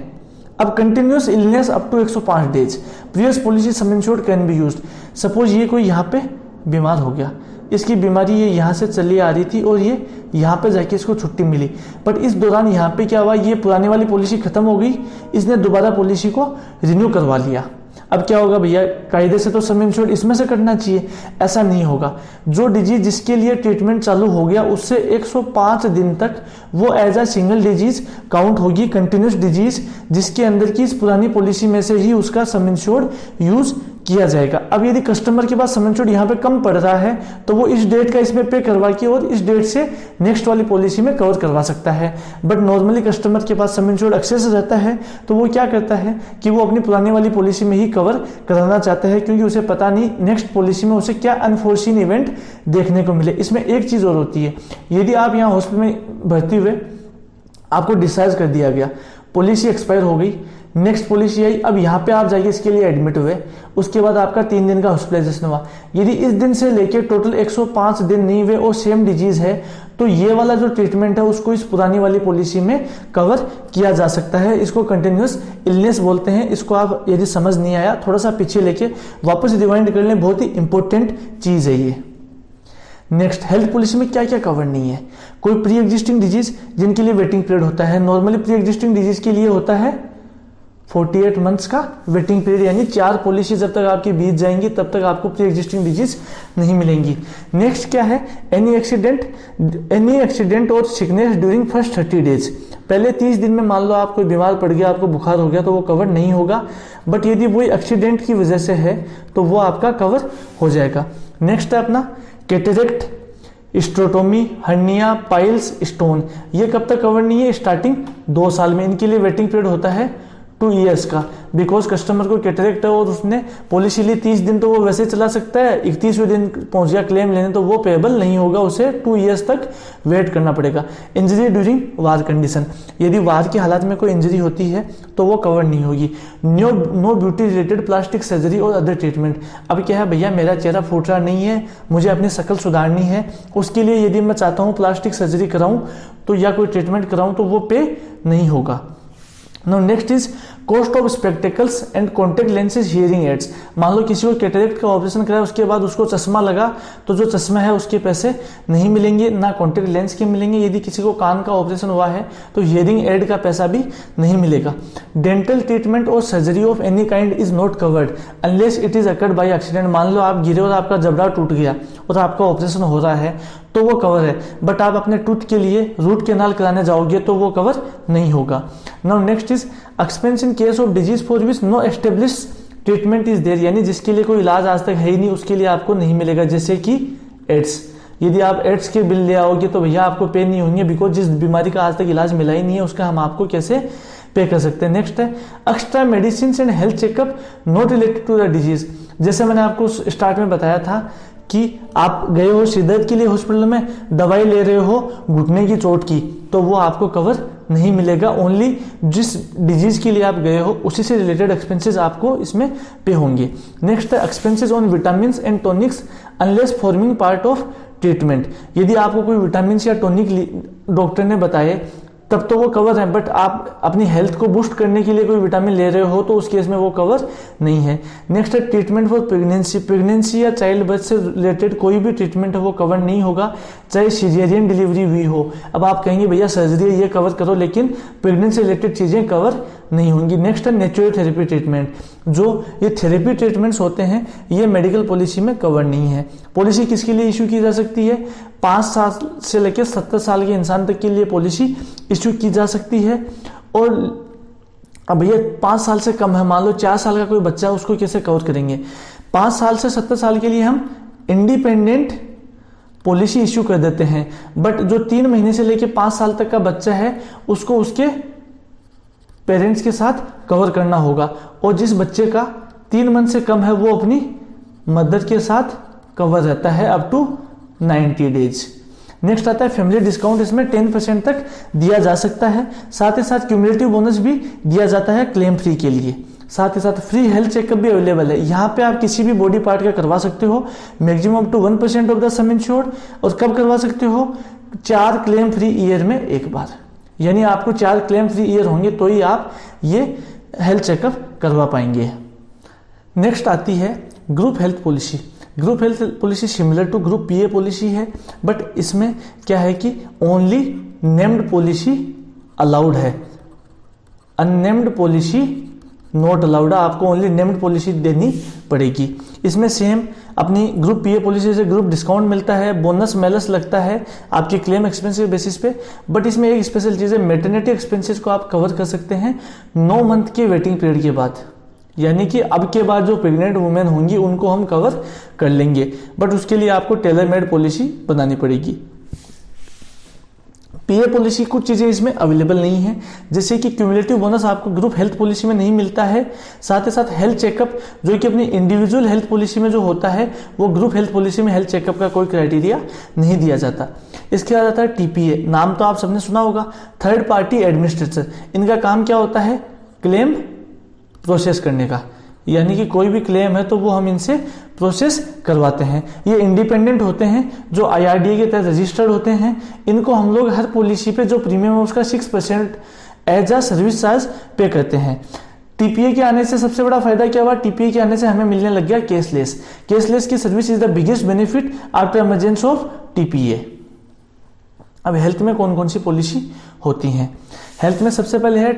अब continuous illness up to 105 days, previous policy sum insured can be used. Suppose ये कोई यहाँ पे बीमार हो गया, इसकी बीमारी ये यहाँ से चली आ रही थी और ये यहाँ पे जाके इसको छुट्टी मिली, बट इस दौरान यहाँ पे क्या हुआ, ये पुरानी वाली पॉलिसी खत्म हो गई, इसने दोबारा पॉलिसी को रिन्यू करवा लिया। अब क्या होगा भैया, कायदे से तो सम इंश्योर्ड इसमें से कटना चाहिए, ऐसा नहीं होगा। जो डिजीज जिसके लिए ट्रीटमेंट चालू हो गया उससे 105 दिन तक वो as a single disease count होगी, कंटिन्यूस डिजीज, जिसके अंदर की इस पुरानी पॉलिसी में से ही उसका सम इंश्योर्ड यूज किया जाएगा। अब यदि कस्टमर के पास सम इंश्योर्ड यहाँ पे कम पड़ रहा है तो वो इस डेट का इसमें पे करवा के और इस डेट से नेक्स्ट वाली पॉलिसी में कवर करवा सकता है। बट नॉर्मली कस्टमर के पास सम इंश्योर्ड एक्सेस रहता है तो वो क्या करता है कि वो अपनी पुरानी वाली पॉलिसी में ही कवर कराना चाहता है, क्योंकि उसे पता नहीं नेक्स्ट पॉलिसी में उसे क्या अनफोर्सीन इवेंट देखने को मिले। इसमें एक चीज और होती है, यदि आप यहाँ हॉस्पिटल में भर्ती हुए, आपको डिस्चार्ज कर दिया गया, पॉलिसी एक्सपायर हो गई, नेक्स्ट पॉलिसी आई, अब यहाँ पे आप जाइए इसके लिए एडमिट हुए, उसके बाद आपका 3 दिन का हॉस्पिटलाइजेशन हुआ, यदि इस दिन से लेके टोटल 105 दिन नहीं हुए और सेम डिजीज है तो ये वाला जो ट्रीटमेंट है उसको इस पुरानी वाली पॉलिसी में कवर किया जा सकता है। इसको कंटिन्यूअस इलनेस बोलते हैं। इसको आप यदि समझ नहीं आया थोड़ा सा पीछे लेके वापस रिवाइंड कर लें, बहुत ही इंपॉर्टेंट चीज है ये। नेक्स्ट, हेल्थ पॉलिसी में क्या क्या कवर नहीं है। कोई प्री एग्जिस्टिंग डिजीज जिनके लिए वेटिंग पीरियड होता है, नॉर्मली प्री एग्जिस्टिंग डिजीज के लिए होता है 48 मंथ्स का वेटिंग पीरियड, यानी 4 पॉलिसी जब तक आपकी बीत जाएंगी तब तक आपको प्री एग्जिस्टिंग डिजीज नहीं मिलेंगी। नेक्स्ट क्या है, एनी एक्सीडेंट और सिकनेस ड्यूरिंग फर्स्ट 30 डेज। पहले 30 दिन में मान लो आप कोई बीमार पड़ गया, आपको बुखार हो गया तो वो कवर नहीं होगा, बट यदि वो एक्सीडेंट की वजह से है तो वो आपका कवर हो जाएगा। नेक्स्ट है अपना कैटरेक्ट, स्ट्रोटोमी, हर्निया, पाइल्स, स्टोन। ये कब तक कवर नहीं है, स्टार्टिंग 2 साल में। इनके लिए वेटिंग पीरियड होता है 2 ईयर्स का, बिकॉज कस्टमर को कैटरेक्ट है और उसने पॉलिसी ली 30 दिन तो वो वैसे चला सकता है, 31वें दिन पहुंच गया क्लेम लेने तो वो पेएबल नहीं होगा, उसे 2 ईयर्स तक वेट करना पड़ेगा। इंजरी ड्यूरिंग वार कंडीशन, यदि वार की हालत में कोई इंजरी होती है तो वो कवर नहीं होगी। No beauty related plastic surgery और अदर ट्रीटमेंट। अब क्या है भैया, मेरा चेहरा फूट रहा नहीं है, मुझे अपनी शक्ल सुधारनी है, उसके लिए यदि मैं चाहता हूँ प्लास्टिक सर्जरी कराऊं तो या कोई ट्रीटमेंट कराऊं तो वो पे नहीं होगा। Now next is cost of spectacles and contact lenses hearing aids. मान लो किसी को कैटरेक्ट का ऑपरेशन कराया, उसके बाद उसको चश्मा लगा तो जो चश्मा है उसके पैसे नहीं मिलेंगे, ना कॉन्टेक्ट लेंस के मिलेंगे। यदि किसी को कान का ऑपरेशन हुआ है तो हियरिंग एड का पैसा भी नहीं मिलेगा। डेंटल ट्रीटमेंट और surgery of any kind is not covered unless it is occurred by accident. मान लो आप गिरे और आपका जबड़ा टूट गया और आपका ऑपरेशन हो रहा है तो वो कवर है, बट आप अपने टूथ के लिए रूट कैनाल कराने जाओगे तो वो कवर नहीं होगा। Now next is expense in case of disease for which no establish treatment is there, यानी जिसके लिए कोई इलाज आज तक है ही नहीं उसके लिए आपको नहीं मिलेगा, जैसे कि एड्स। यदि आप एड्स के बिल ले आओगे तो भैया आपको पे नहीं होंगे, बिकॉज जिस बीमारी का आज तक इलाज मिला ही नहीं है उसका हम आपको कैसे पे कर सकते हैं। नेक्स्ट है extra medicine and health checkup not related to the disease. जैसे मैंने आपको स्टार्ट में बताया था कि आप गए हो सिरदर्द के लिए हॉस्पिटल में, दवाई ले रहे हो घुटने की चोट की, तो वो आपको कवर नहीं मिलेगा। ओनली जिस डिजीज के लिए आप गए हो उसी से रिलेटेड एक्सपेंसेस आपको इसमें पे होंगे। नेक्स्ट है expenses on vitamin and tonics unless forming part of treatment. यदि आपको कोई विटामिन या टॉनिक डॉक्टर ने बताए तब तो वो कवर है, बट आप अपनी हेल्थ को बूस्ट करने के लिए कोई विटामिन ले रहे हो तो उस केस में वो कवर नहीं है। नेक्स्ट है ट्रीटमेंट फॉर प्रेगनेंसी या चाइल्ड बर्थ से रिलेटेड कोई भी ट्रीटमेंट है वो कवर नहीं होगा, चाहे सीजेरियन डिलीवरी हुई हो। अब आप कहेंगे भैया सर्जरी ये कवर करो, लेकिन प्रेगनेंसी से रिलेटेड चीजें कवर नहीं होंगी। नेक्स्ट है नेचुरल थेरेपी ट्रीटमेंट। जो ये थेरेपी ट्रीटमेंट्स होते हैं ये मेडिकल पॉलिसी में कवर नहीं है। पॉलिसी किसके लिए इशू की जा सकती है, 5 साल से लेकर 70 साल के इंसान तक के लिए पॉलिसी इशू की जा सकती है, और अब भैया 5 साल से कम है, मान लो 4 साल का कोई बच्चा है, उसको कैसे कवर करेंगे? 5 साल से 70 साल के लिए हम इंडिपेंडेंट पॉलिसी इश्यू कर देते हैं, बट जो 3 महीने से लेकर 5 साल तक का बच्चा है उसको उसके पेरेंट्स के साथ कवर करना होगा, और जिस बच्चे का 3 मंथ से कम है वो अपनी मदर के साथ कवर रहता है अप टू 90 डेज। नेक्स्ट आता है फैमिली डिस्काउंट, इसमें 10% तक दिया जा सकता है। साथ ही साथ क्यूमुलेटिव बोनस भी दिया जाता है क्लेम फ्री के लिए। साथ ही साथ फ्री हेल्थ चेकअप भी अवेलेबल है। यहाँ पे आप किसी भी बॉडी पार्ट का करवा सकते हो, maximum up to 1% of the sum insured. और कब करवा सकते हो? 4 क्लेम फ्री ईयर में एक बार, यानी आपको 4 क्लेम फ्री ईयर होंगे तो ही आप ये हेल्थ चेकअप करवा पाएंगे। नेक्स्ट आती है group health policy. Group health policy similar to group PA policy है, बट इसमें क्या है कि ओनली नेम्ड पॉलिसी अलाउड है, अननेम्ड पॉलिसी नॉट अलाउड है। आपको ओनली नेम्ड पॉलिसी देनी पड़ेगी। इसमें सेम अपनी ग्रुप पीए पॉलिसी से ग्रुप डिस्काउंट मिलता है, बोनस मेलस लगता है आपके क्लेम एक्सपेंस के बेसिस पे, बट इसमें एक स्पेशल चीज़ है, मैटरनिटी एक्सपेंसेस को आप कवर कर सकते हैं 9 मंथ के वेटिंग पीरियड के बाद, यानी कि अब के बाद जो प्रेग्नेंट वुमेन होंगी उनको हम कवर कर लेंगे, बट उसके लिए आपको टेलर मेड पॉलिसी बनानी पड़ेगी। पीए पॉलिसी कुछ चीज़ें इसमें अवेलेबल नहीं है, जैसे कि क्यूमुलेटिव बोनस आपको ग्रुप हेल्थ पॉलिसी में नहीं मिलता है। साथ ही साथ हेल्थ चेकअप जो कि अपनी इंडिविजुअल हेल्थ पॉलिसी में जो होता है वो ग्रुप हेल्थ पॉलिसी में हेल्थ चेकअप का कोई क्राइटेरिया नहीं दिया जाता। इसके बाद आता है टीपीए, नाम तो आप सबने सुना होगा, थर्ड पार्टी एडमिनिस्ट्रेटर। इनका काम क्या होता है? क्लेम प्रोसेस करने का, यानी कि कोई भी क्लेम है तो वो हम इनसे प्रोसेस करवाते हैं। ये इंडिपेंडेंट होते हैं, जो आईआरडीए के तहत रजिस्टर्ड होते हैं। इनको हम लोग हर पॉलिसी पे जो प्रीमियम है उसका 6% एज अ सर्विस चार्ज पे करते हैं। टीपीए के आने से सबसे बड़ा फायदा क्या हुआ? टीपीए के आने से हमें मिलने लग गया कैशलेस। कैशलेस की service is the biggest benefit after emergency of TPA. अब हेल्थ में कौन कौन सी पॉलिसी होती हैं? हेल्थ में सबसे पहले है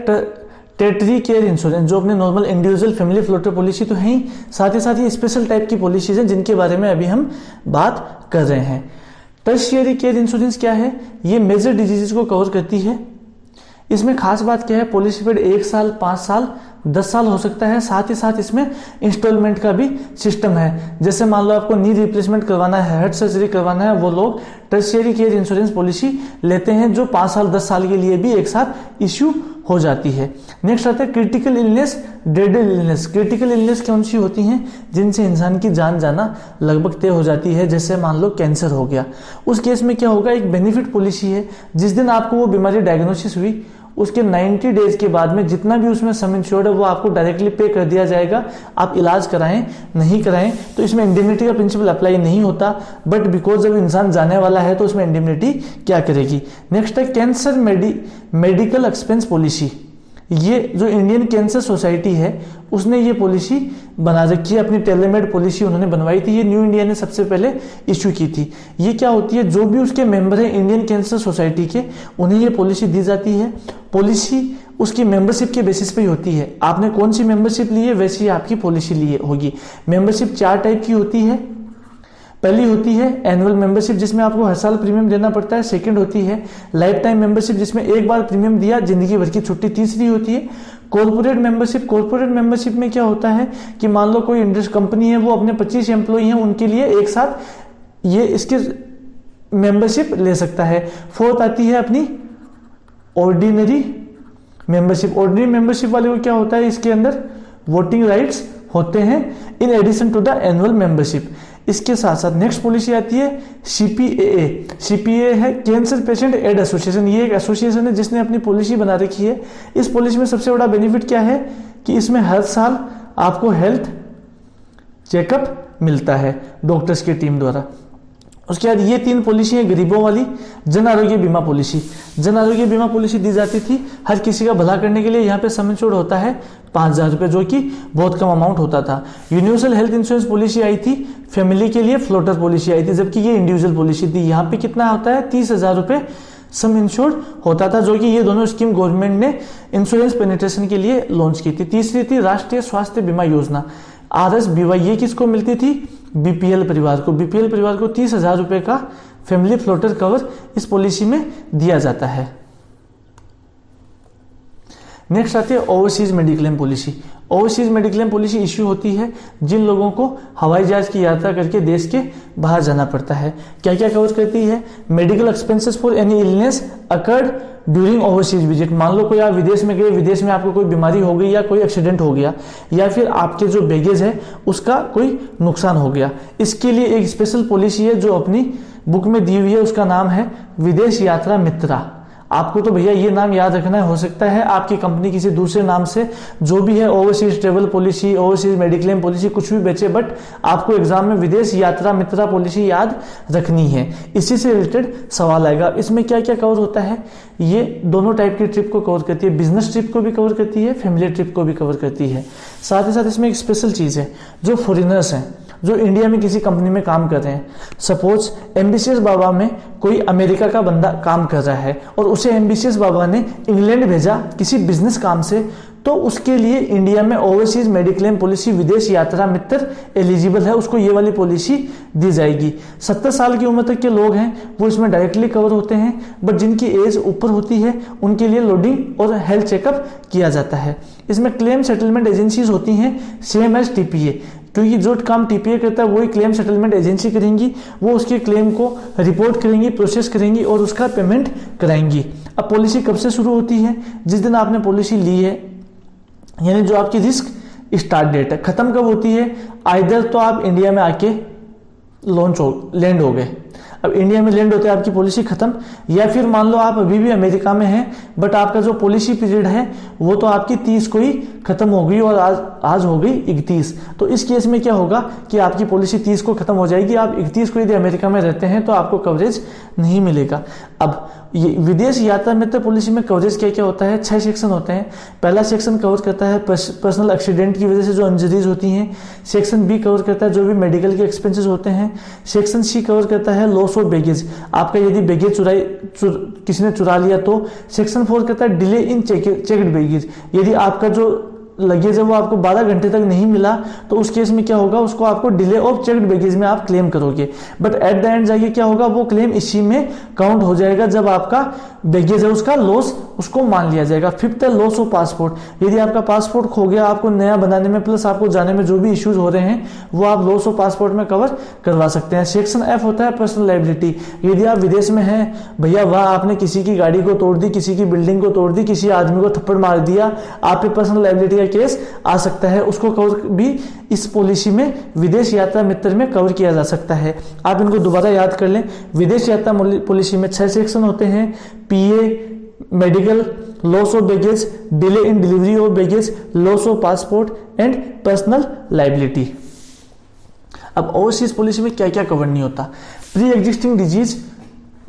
टेरिटरी केयर इंश्योरेंस, जो अपने normal individual family floater policy तो है ही, साथ ही स्पेशल टाइप की पॉलिसीज हैं जिनके बारे में अभी हम बात कर रहे हैं। टर्शियरी केयर इंश्योरेंस क्या है? ये मेजर डिजीजेस को कवर करती है। इसमें खास बात क्या है? पॉलिसी पीरियड 1 साल, 5 साल, 10 साल हो सकता है। साथ ही साथ इसमें इंस्टॉलमेंट का भी सिस्टम है। जैसे मान लो आपको नी रिप्लेसमेंट करवाना है, हार्ट सर्जरी करवाना है, वो लोग टर्शियरी केयर इंश्योरेंस पॉलिसी लेते हैं, जो 5 साल 10 साल के लिए भी एक साथ इश्यू हो जाती है। नेक्स्ट आता है critical illness, dread illness. Critical illness कौन सी होती हैं? जिनसे इंसान की जान जाना लगभग तय हो जाती है, जैसे मान लो कैंसर हो गया। उस केस में क्या होगा? एक बेनिफिट पॉलिसी है, जिस दिन आपको वो बीमारी डायग्नोसिस हुई उसके 90 डेज के बाद में जितना भी उसमें सम इंश्योर्ड है वो आपको डायरेक्टली पे कर दिया जाएगा। आप इलाज कराएं नहीं कराएं तो इसमें इंडेमनिटी का प्रिंसिपल अप्लाई नहीं होता, बट बिकॉज जब इंसान जाने वाला है तो उसमें इंडेमनिटी क्या करेगी। नेक्स्ट है कैंसर मेडिकल एक्सपेंस पॉलिसी। ये जो इंडियन कैंसर सोसाइटी है उसने ये पॉलिसी बना रखी है, अपनी टेलरमेड पॉलिसी उन्होंने बनवाई थी। ये न्यू इंडिया ने सबसे पहले इश्यू की थी। ये क्या होती है? जो भी उसके मेंबर हैं इंडियन कैंसर सोसाइटी के, उन्हें ये पॉलिसी दी जाती है। पॉलिसी उसकी मेंबरशिप के बेसिस पे ही होती है। आपने कौन सी मेंबरशिप ली है वैसी आपकी पॉलिसी ली होगी। मेंबरशिप 4 टाइप की होती है। पहली होती है एनुअल मेंबरशिप, जिसमें आपको हर साल प्रीमियम देना पड़ता है। सेकंड होती है लाइफ टाइम मेंबरशिप, जिसमें एक बार प्रीमियम दिया जिंदगी भर की छुट्टी। तीसरी होती है कॉर्पोरेट मेंबरशिप। कॉर्पोरेट मेंबरशिप में क्या होता है कि मान लो कोई इंडस्ट्री कंपनी है, वो अपने 25 एम्प्लॉई हैं, उनके लिए एक साथ ये इसके मेंबरशिप ले सकता है। फोर्थ आती है अपनी ऑर्डिनरी मेंबरशिप। ऑर्डिनरी मेंबरशिप वाले को क्या होता है? इसके अंदर वोटिंग राइट्स होते हैं in addition to the annual membership. इसके साथ साथ नेक्स्ट पॉलिसी आती है सीपीएए। सीपीए है कैंसर पेशेंट एड एसोसिएशन। ये एक एसोसिएशन है जिसने अपनी पॉलिसी बना रखी है। इस पॉलिसी में सबसे बड़ा बेनिफिट क्या है कि इसमें हर साल आपको हेल्थ चेकअप मिलता है डॉक्टर्स की टीम द्वारा। उसके बाद ये 3 पॉलिसी है गरीबों वाली। जन आरोग्य बीमा पॉलिसी। जन आरोग्य बीमा पॉलिसी दी जाती थी हर किसी का भला करने के लिए। यहाँ पे सम इंश्योर्ड होता है 5,000 रुपये, जो कि बहुत कम अमाउंट होता था। यूनिवर्सल हेल्थ इंश्योरेंस पॉलिसी आई थी फैमिली के लिए, फ्लोटर पॉलिसी आई थी, जबकि ये इंडिविजुअल पॉलिसी थी। यहाँ पे कितना होता है? 30,000 रुपये सम इंश्योर्ड होता था, जो कि ये दोनों स्कीम गवर्नमेंट ने इंश्योरेंस पेनिट्रेशन के लिए लॉन्च की थी। तीसरी थी राष्ट्रीय स्वास्थ्य बीमा योजना, RSBY। ये किसको मिलती थी? बीपीएल परिवार को। बीपीएल परिवार को 30,000 रुपये का फैमिली फ्लोटर कवर इस पॉलिसी में दिया जाता है। नेक्स्ट आती है overseas mediclaim policy. Overseas mediclaim policy issue होती है जिन लोगों को हवाई जहाज की यात्रा करके देश के बाहर जाना पड़ता है। क्या क्या कवर करती है? Medical expenses for any illness occurred during overseas visit. मान लो कोई आप विदेश में गए, विदेश में आपको कोई बीमारी हो गई या कोई एक्सीडेंट हो गया या फिर आपके जो बैगेज है उसका कोई नुकसान हो गया, इसके लिए एक स्पेशल पॉलिसी है जो अपनी बुक में दी हुई है, उसका नाम है विदेश यात्रा मित्रा। आपको तो भैया ये नाम याद रखना है, हो सकता है आपकी कंपनी किसी दूसरे नाम से जो भी है overseas travel policy, overseas mediclaim policy कुछ भी बेचे, बट आपको एग्जाम में विदेश यात्रा मित्रा पॉलिसी याद रखनी है। इसी से रिलेटेड सवाल आएगा। इसमें क्या क्या कवर होता है? ये दोनों टाइप की ट्रिप को कवर करती है, बिजनेस ट्रिप को भी कवर करती है, फैमिली ट्रिप को भी कवर करती है। साथ ही साथ इसमें एक स्पेशल चीज है, जो फॉरिनर्स हैं जो इंडिया में किसी कंपनी में काम कर रहे हैं, सपोज एम्बिशियस बाबा में कोई अमेरिका का बंदा काम कर रहा है और उसे एम्बिशियस बाबा ने इंग्लैंड भेजा किसी बिजनेस काम से, तो उसके लिए इंडिया में ओवरसीज मेडिक्लेम पॉलिसी विदेश यात्रा मित्र एलिजिबल है, उसको ये वाली पॉलिसी दी जाएगी। 70 साल की उम्र तक के लोग हैं वो इसमें डायरेक्टली कवर होते हैं, बट जिनकी एज ऊपर होती है उनके लिए लोडिंग और हेल्थ चेकअप किया जाता है। इसमें क्लेम सेटलमेंट एजेंसीज होती हैं सेम एज टीपीए, क्योंकि जो काम टीपीए करता है वही क्लेम सेटलमेंट एजेंसी करेंगी, वो उसके क्लेम को रिपोर्ट करेंगी, प्रोसेस करेंगी और उसका पेमेंट कराएंगी। अब पॉलिसी कब से शुरू होती है? जिस दिन आपने पॉलिसी ली है, यानी जो आपकी रिस्क स्टार्ट डेट है। खत्म कब होती है? आइदर तो आप इंडिया में आके लैंड हो गए, अब इंडिया में लैंड होते हैं आपकी पॉलिसी खत्म, या फिर मान लो आप अभी भी अमेरिका में हैं बट आपका जो पॉलिसी पीरियड है वो तो आपकी 30 को ही खत्म हो गई और आज हो गई 31। तो इस केस में क्या होगा कि आपकी पॉलिसी 30 को खत्म हो जाएगी, आप 31 को यदि अमेरिका में रहते हैं तो आपको कवरेज नहीं मिलेगा। अब ये विदेश यात्रा मित्र पॉलिसी में कवरेज क्या क्या होता है? 6 सेक्शन होते हैं। पहला सेक्शन कवर करता है पर्सनल एक्सीडेंट की वजह से जो इंजरीज होती हैं। सेक्शन बी कवर करता है जो भी मेडिकल के एक्सपेंसेस होते हैं। सेक्शन सी कवर करता है लॉस ऑफ बैगेज, आपका यदि बैगेज किसी ने चुरा लिया तो। सेक्शन 4 कहता है डिले इन चेक्ड बैगेज, यदि आपका जो लगेज है वो आपको 12 घंटे तक नहीं मिला तो उस केस में क्या होगा, उसको आपको डिले ऑफ चेक्ड बैगेज में आप क्लेम करोगे, बट एट द एंड जाइए क्या होगा, वो क्लेम इसी में काउंट हो जाएगा जब आपका बैगेज है उसका लॉस उसको मान लिया जाएगा। फिफ्थ है लॉस ऑफ पासपोर्ट, यदि आपका पासपोर्ट खो गया, आपको नया बनाने में प्लस आपको जाने में जो भी इश्यूज हो रहे हैं वो आप लॉस ऑफ पासपोर्ट में कवर करवा सकते हैं। सेक्शन एफ होता है पर्सनल लायबिलिटी, यदि आप विदेश में हैं भैया, वह आपने किसी की गाड़ी को तोड़ दी, किसी की बिल्डिंग को तोड़ दी, किसी आदमी को थप्पड़ मार दिया, आप पे पर्सनल लायबिलिटी का केस आ सकता है, उसको कवर भी इस पॉलिसी में विदेश यात्रा मित्र में कवर किया जा सकता है। आप इनको दोबारा याद कर लें, विदेश यात्रा पॉलिसी में 6 सेक्शन होते हैं, PA, medical, loss of baggage, delay in delivery of baggage, loss of passport and personal liability. अब ओवरसीज पॉलिसी में क्या क्या कवर नहीं होता? प्री एग्जिस्टिंग डिजीज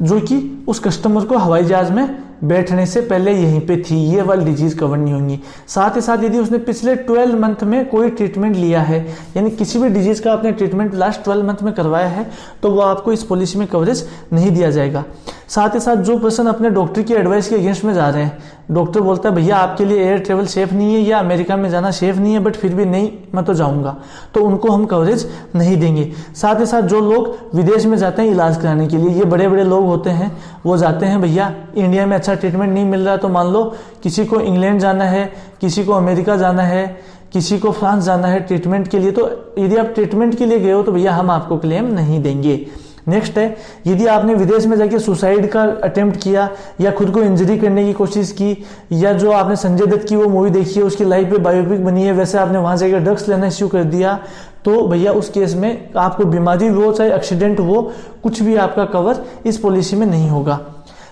जो कि उस कस्टमर को हवाई जहाज में बैठने से पहले यहीं पे थी, ये वाली डिजीज कवर नहीं होंगी। साथ ही साथ यदि उसने पिछले 12 मंथ में कोई ट्रीटमेंट लिया है, यानी किसी भी डिजीज का आपने ट्रीटमेंट लास्ट 12 मंथ में करवाया है, तो वो आपको इस पॉलिसी में कवरेज नहीं दिया जाएगा। साथ ही साथ जो पर्सन अपने डॉक्टर की एडवाइस के अगेंस्ट में जा रहे हैं, डॉक्टर बोलता है भैया आपके लिए एयर ट्रेवल सेफ नहीं है या अमेरिका में जाना सेफ नहीं है, बट फिर भी नहीं मैं तो जाऊंगा, तो उनको हम कवरेज नहीं देंगे। साथ ही साथ जो लोग विदेश में जाते हैं इलाज कराने के लिए, ये बड़े बड़े लोग होते हैं, वो जाते हैं भैया इंडिया में अच्छा ट्रीटमेंट नहीं मिल रहा, तो मान लो किसी को इंग्लैंड जाना है, किसी को अमेरिका जाना है, किसी को फ्रांस जाना है ट्रीटमेंट के लिए, तो यदि आप ट्रीटमेंट के लिए गए हो तो भैया हम आपको क्लेम नहीं देंगे। नेक्स्ट है, यदि आपने विदेश में जाके सुसाइड का अटेम्प्ट किया या खुद को इंजरी करने की कोशिश की, या जो आपने संजय दत्त की वो मूवी देखी है उसकी लाइफ पे बायोपिक बनी है, वैसे आपने वहां जाकर ड्रग्स लेना शुरू कर दिया, तो भैया उस केस में आपको बीमारी हो चाहे एक्सीडेंट हो, कुछ भी आपका कवर इस पॉलिसी में नहीं होगा।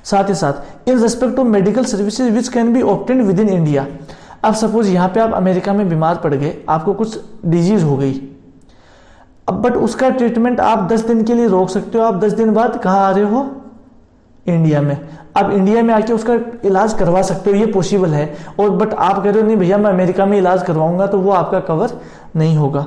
साथ ही साथ in respect of medical services which can be obtained with in India, अब सपोज यहाँ पे आप अमेरिका में बीमार पड़ गए, आपको कुछ डिजीज हो गई, अब बट उसका ट्रीटमेंट आप 10 दिन के लिए रोक सकते हो, आप 10 दिन बाद कहाँ आ रहे हो, इंडिया में, आप इंडिया में आके उसका इलाज करवा सकते हो, ये पॉसिबल है, और बट आप कह रहे हो नहीं भैया मैं अमेरिका में इलाज करवाऊंगा, तो वो आपका कवर नहीं होगा।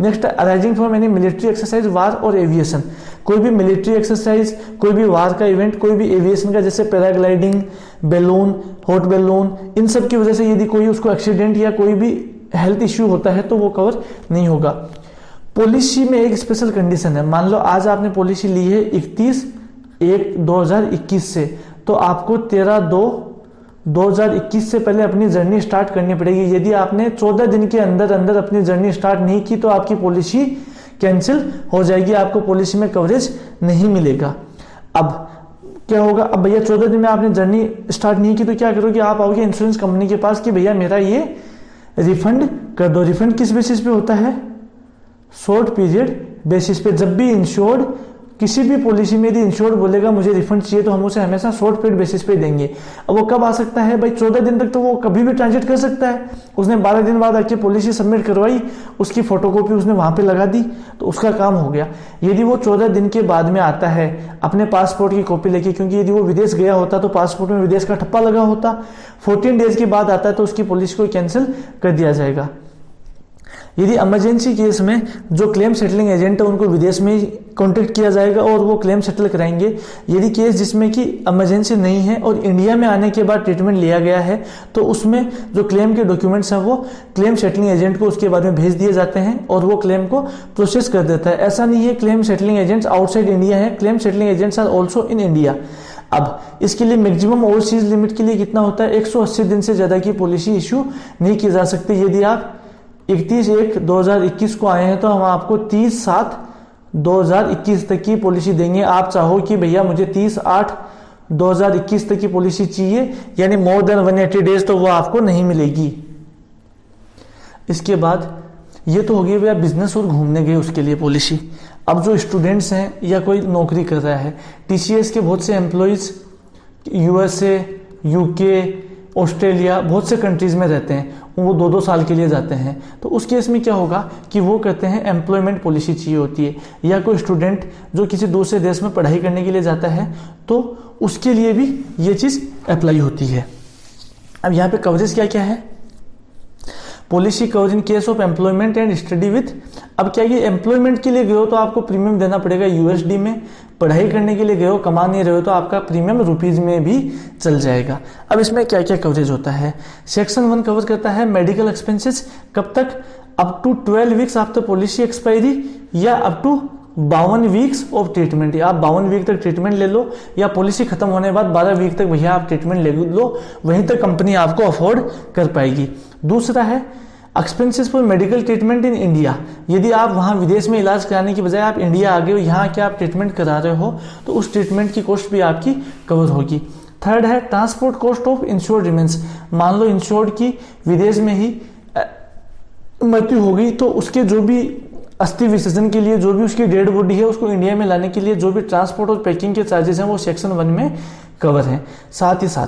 Next, arising from any military exercise, war और एविएशन, कोई भी मिलिट्री एक्सरसाइज, कोई भी वार का इवेंट, कोई भी एविएशन का, जैसे पैराग्लाइडिंग, बैलून, हॉट बैलून, इन सब की वजह से यदि कोई उसको एक्सीडेंट या कोई भी हेल्थ इश्यू होता है तो वो कवर नहीं होगा। पॉलिसी में एक स्पेशल कंडीशन है, मान लो आज आपने पॉलिसी ली है 31/1/2021 से, तो आपको 13/2 2021 से पहले अपनी जर्नी स्टार्ट करनी पड़ेगी। यदि आपने 14 दिन के अंदर अंदर अपनी जर्नी स्टार्ट नहीं की तो आपकी पॉलिसी कैंसिल हो जाएगी, आपको पॉलिसी में कवरेज नहीं मिलेगा। अब क्या होगा, अब भैया 14 दिन में आपने जर्नी स्टार्ट नहीं की तो क्या करोगे, आप आओगे इंश्योरेंस कंपनी के पास कि भैया मेरा ये रिफंड कर दो। रिफंड किस बेसिस पे होता है, शॉर्ट पीरियड बेसिस पे। जब भी इंश्योर्ड किसी भी पॉलिसी में यदि इंश्योर्ड बोलेगा मुझे रिफंड चाहिए तो हम उसे हमेशा शॉर्ट पीरियड बेसिस पे देंगे। अब वो कब आ सकता है भाई, 14 दिन तक तो वो कभी भी ट्रांजिट कर सकता है। उसने 12 दिन बाद आके पॉलिसी सबमिट करवाई, उसकी फोटोकॉपी उसने वहां पे लगा दी तो उसका काम हो गया। यदि वो 14 दिन के बाद में आता है अपने पासपोर्ट की कॉपी लेके, क्योंकि यदि वो विदेश गया होता तो पासपोर्ट में विदेश का ठप्पा लगा होता, 14 डेज के बाद आता है तो उसकी पॉलिसी को कैंसिल कर दिया जाएगा। यदि इमरजेंसी केस में जो क्लेम सेटलिंग एजेंट है उनको विदेश में ही कॉन्टेक्ट किया जाएगा और वो क्लेम सेटल कराएंगे। यदि केस जिसमें कि इमरजेंसी नहीं है और इंडिया में आने के बाद ट्रीटमेंट लिया गया है तो उसमें जो क्लेम के डॉक्यूमेंट्स हैं वो क्लेम सेटलिंग एजेंट को उसके बारे में भेज दिए जाते हैं और वो क्लेम को प्रोसेस कर देता है। ऐसा नहीं है claim settling agents outside India है, claim settling agents are also in India. अब इसके लिए मैक्सिमम ओवरसीज लिमिट के लिए कितना होता है, 180 दिन से ज्यादा की पॉलिसी इश्यू नहीं की जा सकती। यदि आप 31/1/2021 को आए हैं तो हम आपको 30/7/2021 तक की पॉलिसी देंगे। आप चाहो कि भैया मुझे 30/8/2021 तक की पॉलिसी चाहिए, यानी मोर देन 180 डेज, तो वो आपको नहीं मिलेगी। इसके बाद ये तो हो गई भैया बिजनेस और घूमने गए उसके लिए पॉलिसी। अब जो स्टूडेंट्स हैं या कोई नौकरी कर रहा है, टीसीएस के बहुत से एम्प्लॉयज यूएसए, यूके, ऑस्ट्रेलिया, बहुत से कंट्रीज में रहते हैं, वो 2-2 साल के लिए जाते हैं। तो उस केस में क्या होगा कि वो कहते हैं एम्प्लॉयमेंट पॉलिसी चाहिए होती है। या कोई स्टूडेंट जो किसी दूसरे देश में पढ़ाई करने के लिए जाता है तो उसके लिए भी ये चीज़ अप्लाई होती है। अब यहाँ पे कवरेज क्या क्या है, policy cover in case of employment and study with. अब क्या ये एम्प्लॉयमेंट के लिए गए हो तो आपको प्रीमियम देना पड़ेगा यूएसडी में, पढ़ाई करने के लिए गए हो, कमा नहीं रहे हो तो आपका प्रीमियम रुपीज में भी चल जाएगा। अब इसमें क्या क्या कवरेज होता है, सेक्शन 1 कवर करता है मेडिकल एक्सपेंसेस, कब तक, up to 12 weeks after policy expiry या up to 52 weeks of treatment. या आप 52 वीक तक ट्रीटमेंट ले लो या पॉलिसी खत्म होने के बाद 12 वीक तक भैया आप ट्रीटमेंट ले लो, वहीं तक कंपनी आपको अफोर्ड कर पाएगी। दूसरा है expenses for medical treatment in India. यदि आप वहाँ विदेश में इलाज कराने की बजाय आप इंडिया आ गए हो, यहाँ के आप ट्रीटमेंट करा रहे हो तो उस ट्रीटमेंट की कॉस्ट भी आपकी कवर होगी। थर्ड है transport cost of insured remains. मान लो इंश्योर्ड की विदेश में ही मृत्यु हो गई तो उसके जो भी अस्थि विसर्जन के लिए जो भी उसकी डेड बॉडी है उसको इंडिया में लाने के लिए जो भी ट्रांसपोर्ट और पैकिंग के चार्जेस हैं वो सेक्शन 1 में कवर हैं। साथ ही साथ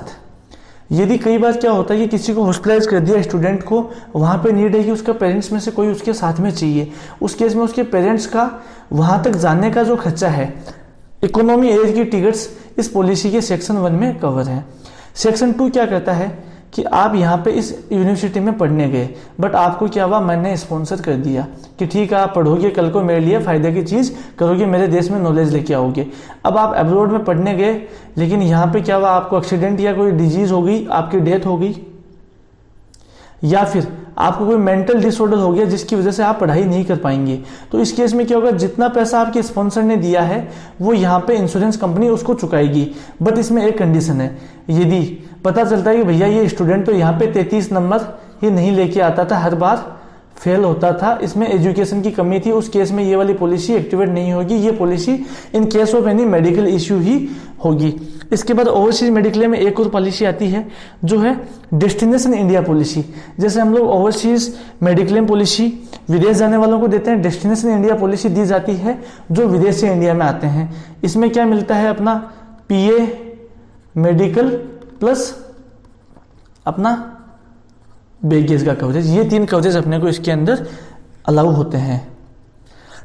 यदि कई बार क्या होता है कि किसी को हॉस्पिटलाइज कर दिया स्टूडेंट को, वहाँ पे नीड है कि उसका पेरेंट्स में से कोई उसके साथ में चाहिए, उस केस में उसके पेरेंट्स का वहाँ तक जाने का जो खर्चा है, इकोनॉमी एज की टिकट्स इस पॉलिसी के सेक्शन 1 में कवर है। सेक्शन 2 क्या कहता है कि आप यहाँ पे इस यूनिवर्सिटी में पढ़ने गए बट आपको क्या हुआ, मैंने स्पॉन्सर कर दिया कि ठीक है आप पढ़ोगे, कल को मेरे लिए फायदे की चीज़ करोगे, मेरे देश में नॉलेज लेके आओगे। अब आप अब्रॉड में पढ़ने गए लेकिन यहाँ पे क्या हुआ, आपको एक्सीडेंट या कोई डिजीज हो गई, आपकी डेथ हो गई, या फिर आपको कोई मेंटल डिसऑर्डर हो गया जिसकी वजह से आप पढ़ाई नहीं कर पाएंगे। तो इस केस में क्या होगा, जितना पैसा आपके स्पॉन्सर ने दिया है वो यहाँ पे इंश्योरेंस कंपनी उसको चुकाएगी। बट इसमें एक कंडीशन है, यदि पता चलता है कि भैया ये स्टूडेंट तो यहाँ पे 33 नंबर ही नहीं लेके आता था, हर बार फेल होता था, इसमें एजुकेशन की कमी थी, उस केस में ये वाली पॉलिसी एक्टिवेट नहीं होगी। ये policy in case of any medical issue ही होगी। इसके बाद ओवरसीज मेडिकल में एक और पॉलिसी आती है जो है डेस्टिनेशन इंडिया पॉलिसी। जैसे हम लोग ओवरसीज मेडिक्लेम पॉलिसी विदेश जाने वालों को देते हैं, डेस्टिनेशन इंडिया पॉलिसी दी जाती है जो विदेश से इंडिया में आते हैं। इसमें क्या मिलता है, अपना पीए मेडिकल प्लस अपना बैगेज का कवरेज, ये 3 कवरेज अपने को इसके अंदर अलाउ होते हैं।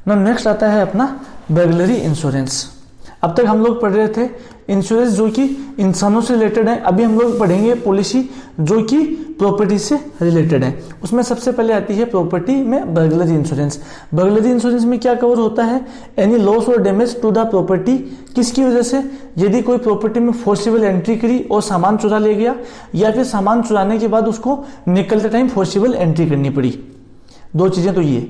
ना नेक्स्ट आता है अपना बर्गलरी इंश्योरेंस। अब तक हम लोग पढ़ रहे थे इंश्योरेंस जो कि इंसानों से रिलेटेड है, अभी हम लोग पढ़ेंगे पॉलिसी जो कि प्रॉपर्टी से रिलेटेड है। उसमें सबसे पहले आती है प्रॉपर्टी में बर्गलरी इंश्योरेंस। बर्गलरी इंश्योरेंस में क्या कवर होता है, एनी लॉस और डैमेज टू द प्रॉपर्टी। किसकी वजह से, यदि कोई प्रॉपर्टी में फोर्सिबल एंट्री करी और सामान चुरा ले गया, या फिर सामान चुराने के बाद उसको निकलते टाइम फोर्सिबल एंट्री करनी पड़ी, 2 चीजें तो ये।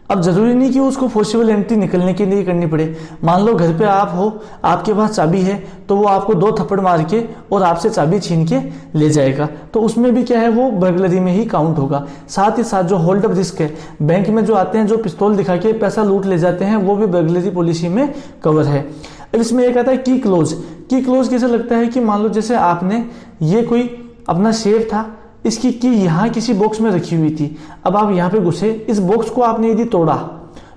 अब जरूरी नहीं कि उसको फोर्सिबल एंट्री निकलने के लिए करनी पड़े। मान लो घर पे आप हो, आपके पास चाबी है, तो वो आपको 2 थप्पड़ मार के और आपसे चाबी छीन के ले जाएगा, तो उसमें भी क्या है, वो बर्गलरी में ही काउंट होगा। साथ ही साथ जो होल्ड अप रिस्क है, बैंक में जो आते हैं, जो पिस्तौल दिखा के पैसा लूट ले जाते हैं, वो भी बर्गलरी पॉलिसी में कवर है। अब इसमें एक आता है की क्लोज। की क्लोज कैसे लगता है कि मान लो जैसे आपने ये कोई अपना शेयर था, इसकी की यहाँ किसी बॉक्स में रखी हुई थी, अब आप यहाँ पे घुसे, इस बॉक्स को आपने यदि तोड़ा,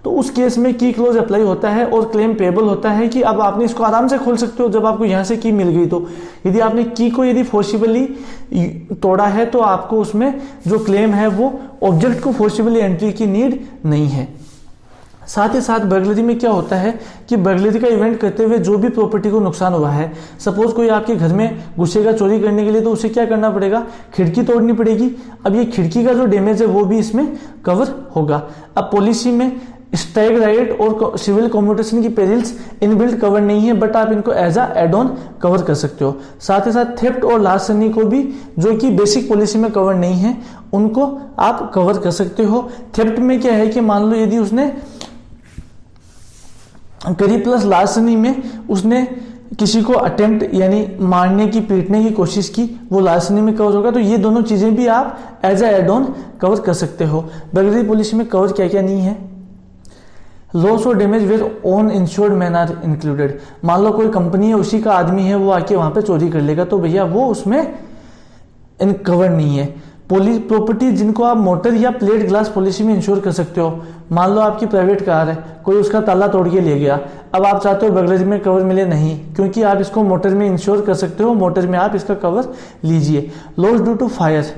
तो उस केस में की क्लोज अप्लाई होता है और क्लेम पेबल होता है कि अब आपने इसको आराम से खोल सकते हो जब आपको यहाँ से की मिल गई। तो यदि आपने की को यदि फोर्सिबली तोड़ा है तो आपको उसमें जो क्लेम है वो ऑब्जेक्ट को फोर्सिबली एंट्री की नीड नहीं है। साथ ही साथ बर्गलरी में क्या होता है कि बर्गलरी का इवेंट करते हुए जो भी प्रॉपर्टी को नुकसान हुआ है, सपोज कोई आपके घर में घुसेगा चोरी करने के लिए, तो उसे क्या करना पड़ेगा, खिड़की तोड़नी पड़ेगी। अब ये खिड़की का जो डैमेज है वो भी इसमें कवर होगा। अब पॉलिसी में स्ट्राइक राइट और सिविल कम्यूटेशन की पेरिल्स इनबिल्ट कवर नहीं है, बट आप इनको as a add on cover कर सकते हो। साथ ही साथ थेफ्ट और लार्सनी को भी, जो कि बेसिक पॉलिसी में कवर नहीं है, उनको आप कवर कर सकते हो। थेफ्ट में क्या है कि मान लो यदि उसने करीब प्लस लार्सनी में उसने किसी को अटेम्प्ट यानी मारने की, पीटने की कोशिश की, वो लार्सनी में कवर होगा। तो ये दोनों चीजें भी आप as a add on cover कर सकते हो। बर्गलरी पॉलिसी में कवर क्या क्या नहीं है, लॉस और damage where own insured man are included. मान लो कोई कंपनी है, उसी का आदमी है, वो आके वहां पे चोरी कर लेगा, तो भैया वो उसमें कवर नहीं है। प्रॉपर्टी जिनको आप मोटर या प्लेट ग्लास पॉलिसी में इंश्योर कर सकते हो, मान लो आपकी प्राइवेट कार है, कोई उसका ताला तोड़ के ले गया, अब आप चाहते हो बर्गलरी में कवर मिले, नहीं, क्योंकि आप इसको मोटर में इंश्योर कर सकते हो, मोटर में आप इसका कवर लीजिए। Loss due to fire,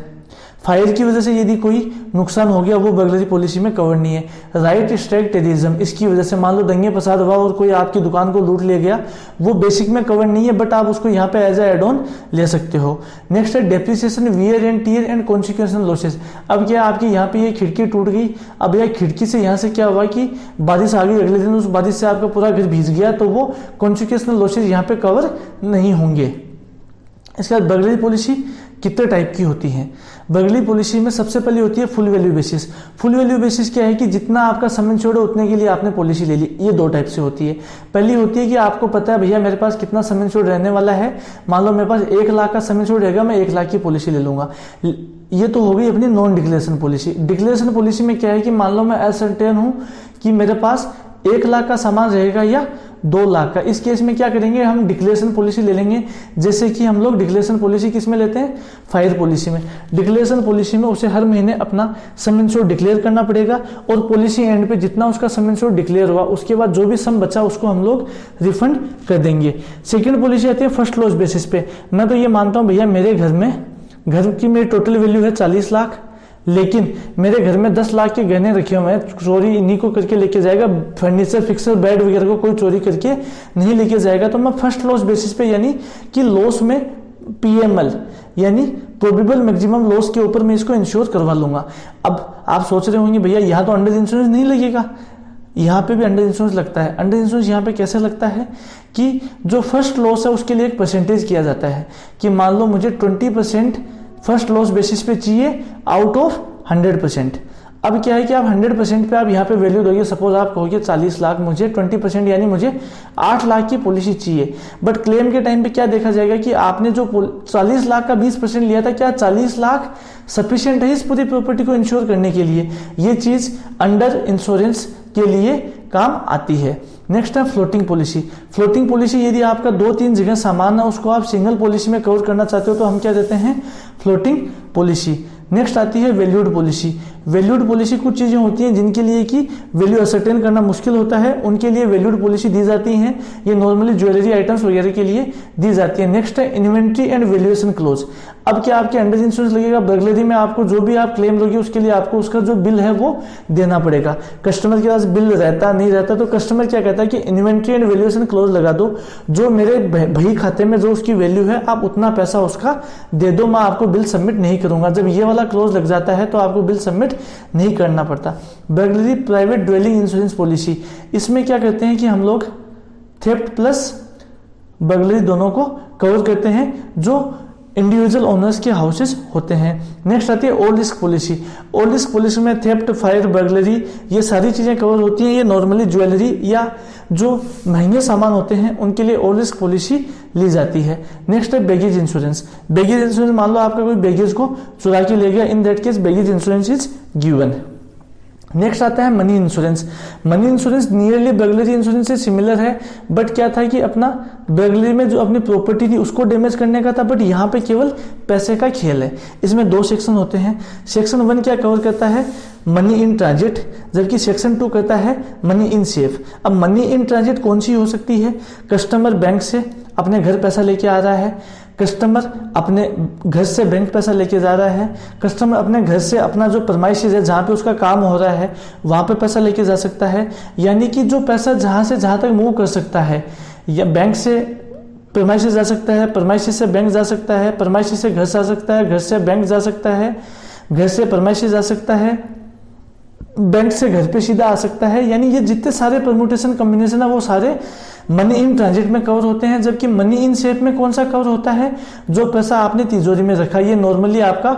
fire की वजह से यदि कोई नुकसान हो गया, वो बर्गलरी पॉलिसी में कवर नहीं है। राइट स्ट्राइक टेररिज्म, इसकी वजह से मान लो दंगे फसाद हुआ और कोई आपकी दुकान को लूट ले गया, वो बेसिक में कवर नहीं है, बट आप उसको यहाँ पे एज अ एड ऑन ले सकते हो। नेक्स्ट है depreciation, wear and tear and consequential losses. अब क्या आपकी यहाँ पे ये खिड़की टूट गई, अब यह खिड़की से यहाँ से क्या हुआ कि बारिश आ गई, अगले दिन उस बारिश से आपका पूरा घर भीग गया, तो वो कॉन्सिक्वेंशियल लॉसेस यहाँ पे कवर नहीं होंगे। इसके बाद बर्गलरी पॉलिसी कितने टाइप की होती है। बर्गलरी पॉलिसी में सबसे पहले होती है full value basis. Full value basis क्या है कि जितना आपका सम इंश्योर्ड है उतने के लिए आपने पॉलिसी ले ली। ये 2 टाइप से होती है। पहली होती है कि आपको पता है भैया मेरे पास कितना सम इंश्योर्ड रहने वाला है, मान लो मेरे पास 1 लाख का सम इंश्योर्ड रहेगा, मैं 1 लाख की पॉलिसी ले लूंगा। ये तो हो गई अपनी non declaration policy. Declaration policy में क्या है कि मान लो मैं असर्टेन हूं कि मेरे पास 1 लाख का सामान रहेगा या 2 लाख का। इस केस में क्या करेंगे, हम डिक्लेरेशन पॉलिसी ले लेंगे। जैसे कि हम लोग डिक्लेरेशन पॉलिसी किस में लेते हैं, फायर पॉलिसी में। डिक्लेरेशन पॉलिसी में उसे हर महीने अपना सम इंश्योर्ड डिक्लेयर करना पड़ेगा और पॉलिसी एंड पे जितना उसका सम इंश्योर्ड डिक्लेयर हुआ उसके बाद जो भी सम बचा उसको हम लोग रिफंड कर देंगे। सेकेंड पॉलिसी आती है फर्स्ट लॉस बेसिस पे। मैं तो ये मानता हूँ भैया मेरे घर की मेरी टोटल वैल्यू है 40 लाख, लेकिन मेरे घर में 10 लाख के गहने रखे हुए हैं, चोरी इन्हीं को करके लेके जाएगा, फर्नीचर फिक्सर बेड वगैरह को कोई चोरी करके नहीं लेके जाएगा, तो मैं फर्स्ट लॉस बेसिस पे यानी कि लॉस में पीएमएल यानी प्रोबेबल मैक्सिमम लॉस के ऊपर मैं इसको इंश्योर करवा लूंगा। अब आप सोच रहे होंगे भैया यहाँ तो अंडर इंश्योरेंस नहीं लगेगा, यहाँ पे भी अंडर इंश्योरेंस लगता है। अंडर इंश्योरेंस यहाँ पे कैसे लगता है कि जो फर्स्ट लॉस है उसके लिए एक परसेंटेज किया जाता है कि मान लो मुझे 20% फर्स्ट लॉस बेसिस पे चाहिए आउट ऑफ 100%। अब क्या है कि आप 100% पे आप यहाँ पे वैल्यू दोगे। सपोज आप कहोगे 40 लाख, मुझे 20% यानी मुझे 8 लाख की पॉलिसी चाहिए, बट क्लेम के टाइम पे क्या देखा जाएगा कि आपने जो 40 लाख का 20% लिया था, क्या 40 लाख सफिशिएंट है इस पूरी प्रॉपर्टी को इंश्योर करने के लिए। ये चीज अंडर इंश्योरेंस के लिए काम आती है। नेक्स्ट है फ्लोटिंग पॉलिसी। फ्लोटिंग पॉलिसी यदि आपका 2-3 जगह सामान है उसको आप सिंगल पॉलिसी में कवर करना चाहते हो तो हम क्या देते हैं, फ्लोटिंग पॉलिसी। नेक्स्ट आती है वैल्यूड पॉलिसी। वैल्यूड पॉलिसी कुछ चीजें होती हैं जिनके लिए कि वैल्यू असर्टेन करना मुश्किल होता है, उनके लिए वैल्यूड पॉलिसी दी जाती हैं। ये नॉर्मली ज्वेलरी आइटम्स वगैरह के लिए दी जाती है। नेक्स्ट है इन्वेंट्री एंड वैल्यूएशन क्लोज। अब क्या आपके अंडर इंश्योरेंस लगेगा, बर्गलरी में आपको जो भी आप क्लेम लोगे उसके लिए आपको उसका जो बिल है वो देना पड़ेगा। कस्टमर के पास बिल रहता नहीं रहता तो कस्टमर क्या कहता है कि इन्वेंट्री एंड वैल्यूएशन क्लोज लगा दो, जो मेरे बही खाते में जो उसकी वैल्यू है आप उतना पैसा उसका दे दो, मैं आपको बिल सबमिट नहीं करूंगा। जब ये वाला क्लोज लग जाता है तो आपको बिल सबमिट नहीं करना पड़ता। Burglary private dwelling insurance policy, इसमें क्या करते हैं कि हम लोग थेफ्ट प्लस बर्गलरी दोनों को कवर करते हैं। जो इंडिविजुअल ओनर्स के हाउसेस होते हैं। नेक्स्ट आती है all risk policy. All risk policy में थेफ्ट, फायर, बर्गलरी ये सारी चीज़ें कवर होती हैं। ये नॉर्मली ज्वेलरी या जो महंगे सामान होते हैं उनके लिए ऑल रिस्क पॉलिसी ली जाती है। नेक्स्ट है बैगेज इंश्योरेंस। बैगेज इंश्योरेंस, मान लो आपका कोई बैगेज को चुरा के ले गया, in that case baggage insurance is given. Next आता है money insurance. Money insurance nearly burglary insurance से सिमिलर है, बट क्या था कि अपना बर्गलरी में जो अपनी प्रॉपर्टी थी उसको डैमेज करने का था, बट यहाँ पे केवल पैसे का खेल है। इसमें 2 सेक्शन होते हैं। सेक्शन 1 क्या कवर करता है, मनी इन ट्रांजिट, जबकि सेक्शन 2 कहता है मनी इन सेफ। अब मनी इन ट्रांजिट कौन सी हो सकती है, कस्टमर बैंक से अपने घर पैसा लेके आ रहा है, कस्टमर अपने घर से बैंक पैसा लेके जा रहा है, कस्टमर अपने घर से अपना जो परमाइशिस है जहाँ पे उसका काम हो रहा है वहाँ पे पैसा लेके जा सकता है। यानी कि जो पैसा जहाँ से जहाँ तक मूव कर सकता है, या बैंक से परमाइशिस जा सकता है, परमाइशिस से बैंक जा सकता है, परमाइशिस से घर जा सकता है, घर से बैंक जा सकता है, घर से परमाइशिस जा सकता है, बैंक से घर पे सीधा आ सकता है। यानी ये जितने सारे परम्यूटेशन कॉम्बिनेशन है वो सारे मनी इन ट्रांजिट में कवर होते हैं। जबकि मनी इन सेफ में कौन सा कवर होता है, जो पैसा आपने तिजोरी में रखा, ये नॉर्मली आपका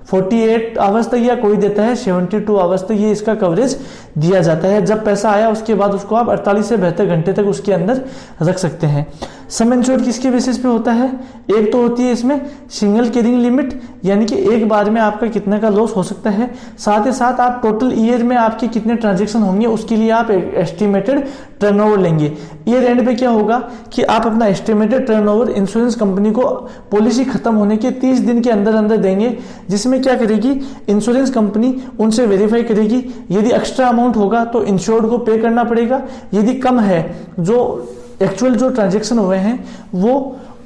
48 आवर्स तक या कोई देता है 72 आवर्स तक ये इसका कवरेज दिया जाता है। जब पैसा आया उसके बाद उसको आप 48 से 72 घंटे तक उसके अंदर रख सकते हैं। सम इंश्योर्ड किसके बेसिस पे होता है, एक तो होती है इसमें सिंगल कैरिंग लिमिट, यानी कि एक बार में आपका कितने का लॉस हो सकता है, साथ ही साथ आप टोटल ईयर में आपके कितने ट्रांजेक्शन होंगे उसके लिए आप एस्टिमेटेड टर्नओवर लेंगे। ईयर एंड पे क्या होगा कि आप अपना एस्टिमेटेड टर्नओवर इंश्योरेंस कंपनी को पॉलिसी खत्म होने के 30 दिन के अंदर अंदर देंगे, जिसमें क्या करेगी इंश्योरेंस कंपनी उनसे वेरीफाई करेगी। यदि एक्स्ट्रा अमाउंट होगा तो इंश्योर्ड को पे करना पड़ेगा, यदि कम है, जो एक्चुअल जो ट्रांजेक्शन हुए हैं वो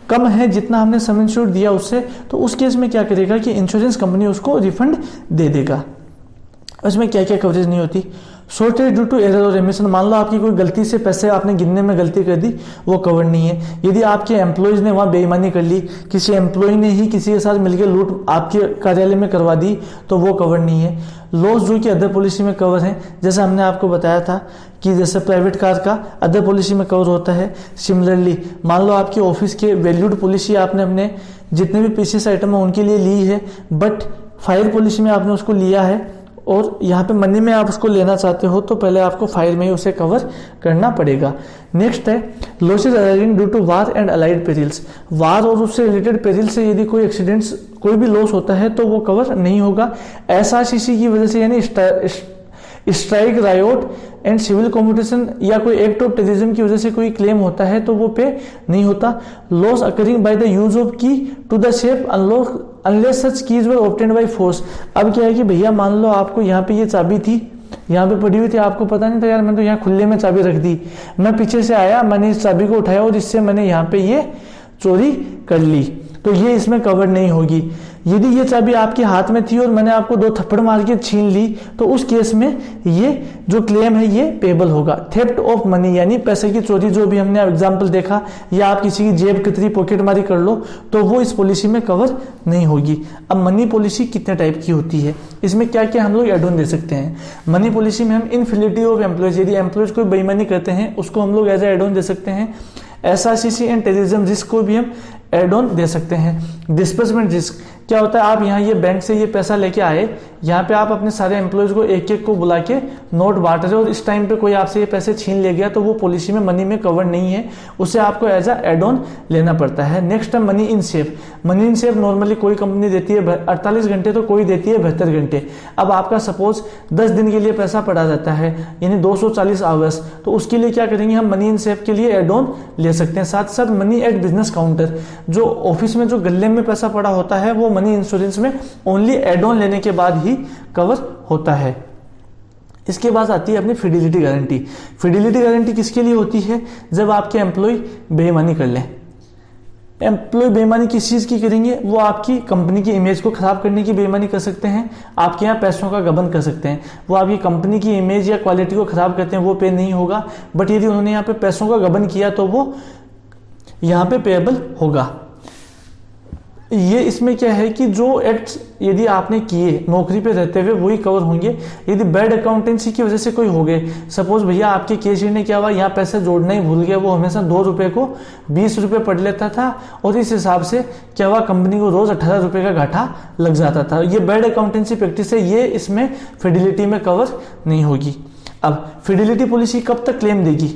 कम है जितना हमने सम इंश्योर्ड दिया उससे, तो उस केस में क्या करेगा कि इंश्योरेंस कंपनी उसको रिफंड दे देगा। उसमें क्या क्या कवरेज नहीं होती, शॉर्टेज ड्यू टू एरर और एमिशन, मान लो आपकी कोई गलती से पैसे आपने गिनने में गलती कर दी, वो कवर नहीं है। यदि आपके एम्प्लॉयज ने वहाँ बेईमानी कर ली, किसी एम्प्लॉय ने ही किसी के साथ मिलकर लूट आपके कार्यालय में करवा दी, तो वो कवर नहीं है। लॉस जो कि अदर पॉलिसी में कवर है, जैसे हमने आपको बताया था कि जैसे प्राइवेट कार का अदर पॉलिसी में कवर होता है। सिमिलरली मान लो आपके ऑफिस के वैल्यूड पॉलिसी आपने अपने जितने भी पीसीएस आइटम है उनके लिए ली है, बट फायर पॉलिसी में आपने उसको लिया है और यहाँ पे मनी में आप उसको लेना चाहते हो तो पहले आपको फायर में ही उसे कवर करना पड़ेगा। नेक्स्ट है losses arising due to war and allied perils. War और उससे रिलेटेड पेरिल से यदि कोई एक्सीडेंट्स कोई भी लॉस होता है तो वो कवर नहीं होगा। एसआरसीसी की वजह से यानी strike, riot and civil competition या कोई एक्ट ऑफ टेररिज्म की वजह से कोई क्लेम होता है तो वो पे नहीं होता। Loss occurring by the use of key to the safe unless such keys were obtained by force. अब क्या है कि भैया मान लो आपको यहाँ पे ये चाबी थी, यहाँ पे पड़ी हुई थी, आपको पता नहीं था यार मैंने तो यहाँ खुले में चाबी रख दी, मैं पीछे से आया, मैंने इस चाबी को उठाया और इससे मैंने यहाँ पे ये चोरी कर ली, तो ये इसमें कवर नहीं होगी। यदि ये चाबी आपके हाथ में थी और मैंने आपको 2 थप्पड़ मार के छीन ली तो उस केस में ये जो क्लेम है ये पेबल होगा। थेफ्ट ऑफ मनी यानी पैसे की चोरी, जो भी हमने एग्जांपल देखा, या आप किसी की जेब कतरी पॉकेट मारी कर लो तो वो इस पॉलिसी में कवर नहीं होगी। अब मनी पॉलिसी कितने टाइप की होती है, इसमें क्या क्या हम लोग एड ऑन दे सकते हैं। मनी पॉलिसी में हम इनफिनिटी ऑफ एम्प्लॉयज, यदि एम्प्लॉयज कोई बेईमानी करते हैं उसको हम लोग एज ए एड ऑन दे सकते हैं। एसआरसीसी एंड टेररिज्म रिस्क को भी हम एड ऑन दे सकते हैं। डिस्बर्समेंट रिस्क क्या होता है, आप यहाँ ये बैंक से ये पैसा लेके आए, यहाँ पे आप अपने सारे एम्प्लॉयज को एक एक को बुला के नोट बांट रहे हो और इस टाइम पे कोई आपसे ये पैसे छीन ले गया तो वो पॉलिसी में मनी में कवर नहीं है, उसे आपको एज अ एड ऑन लेना पड़ता है। नेक्स्ट है money in safe. Money in safe normally कोई कंपनी देती है 48 घंटे तो कोई देती है 72 घंटे। अब आपका सपोज 10 दिन के लिए पैसा पड़ा जाता है यानी 240 आवर्स, तो उसके लिए क्या करेंगे हम मनी इन सेफ के लिए एड ऑन ले सकते हैं। साथ साथ मनी एट बिजनेस काउंटर, जो ऑफिस में जो गले में पैसा पड़ा होता है वो मनी इंश्योरेंस में ओनली एड ऑन लेने के बाद ही कवर होता है। इसके बाद आती है अपनी फिडिलिटी गारंटी। फिडिलिटी गारंटी किसके लिए होती है, जब आपके एम्प्लॉय बेईमानी कर लें। एम्प्लॉय बेईमानी किस चीज की करेंगे, वो आपकी कंपनी की इमेज को खराब करने की बेईमानी कर सकते हैं, आपके यहाँ पैसों का गबन कर सकते हैं। वो आपकी कंपनी की इमेज या क्वालिटी को खराब करते हैं, वो पे नहीं होगा, बट यदि उन्होंने यहाँ पे पैसों का गबन किया तो वो यहाँ पे पेएबल होगा। ये इसमें क्या है कि जो एक्ट्स यदि आपने किए नौकरी पे रहते हुए वही कवर होंगे। यदि बैड अकाउंटेंसी की वजह से कोई हो गए, सपोज भैया आपके कैशियर ने क्या हुआ, यहाँ पैसे जोड़ना ही भूल गया, वो हमेशा 2 रुपए को 20 रुपए पढ़ लेता था और इस हिसाब से क्या हुआ, कंपनी को रोज 18 रुपए का घाटा लग जाता था। ये बैड अकाउंटेंसी प्रैक्टिस है, ये इसमें फिडिलिटी में कवर नहीं होगी। अब फिडिलिटी पॉलिसी कब तक क्लेम देगी?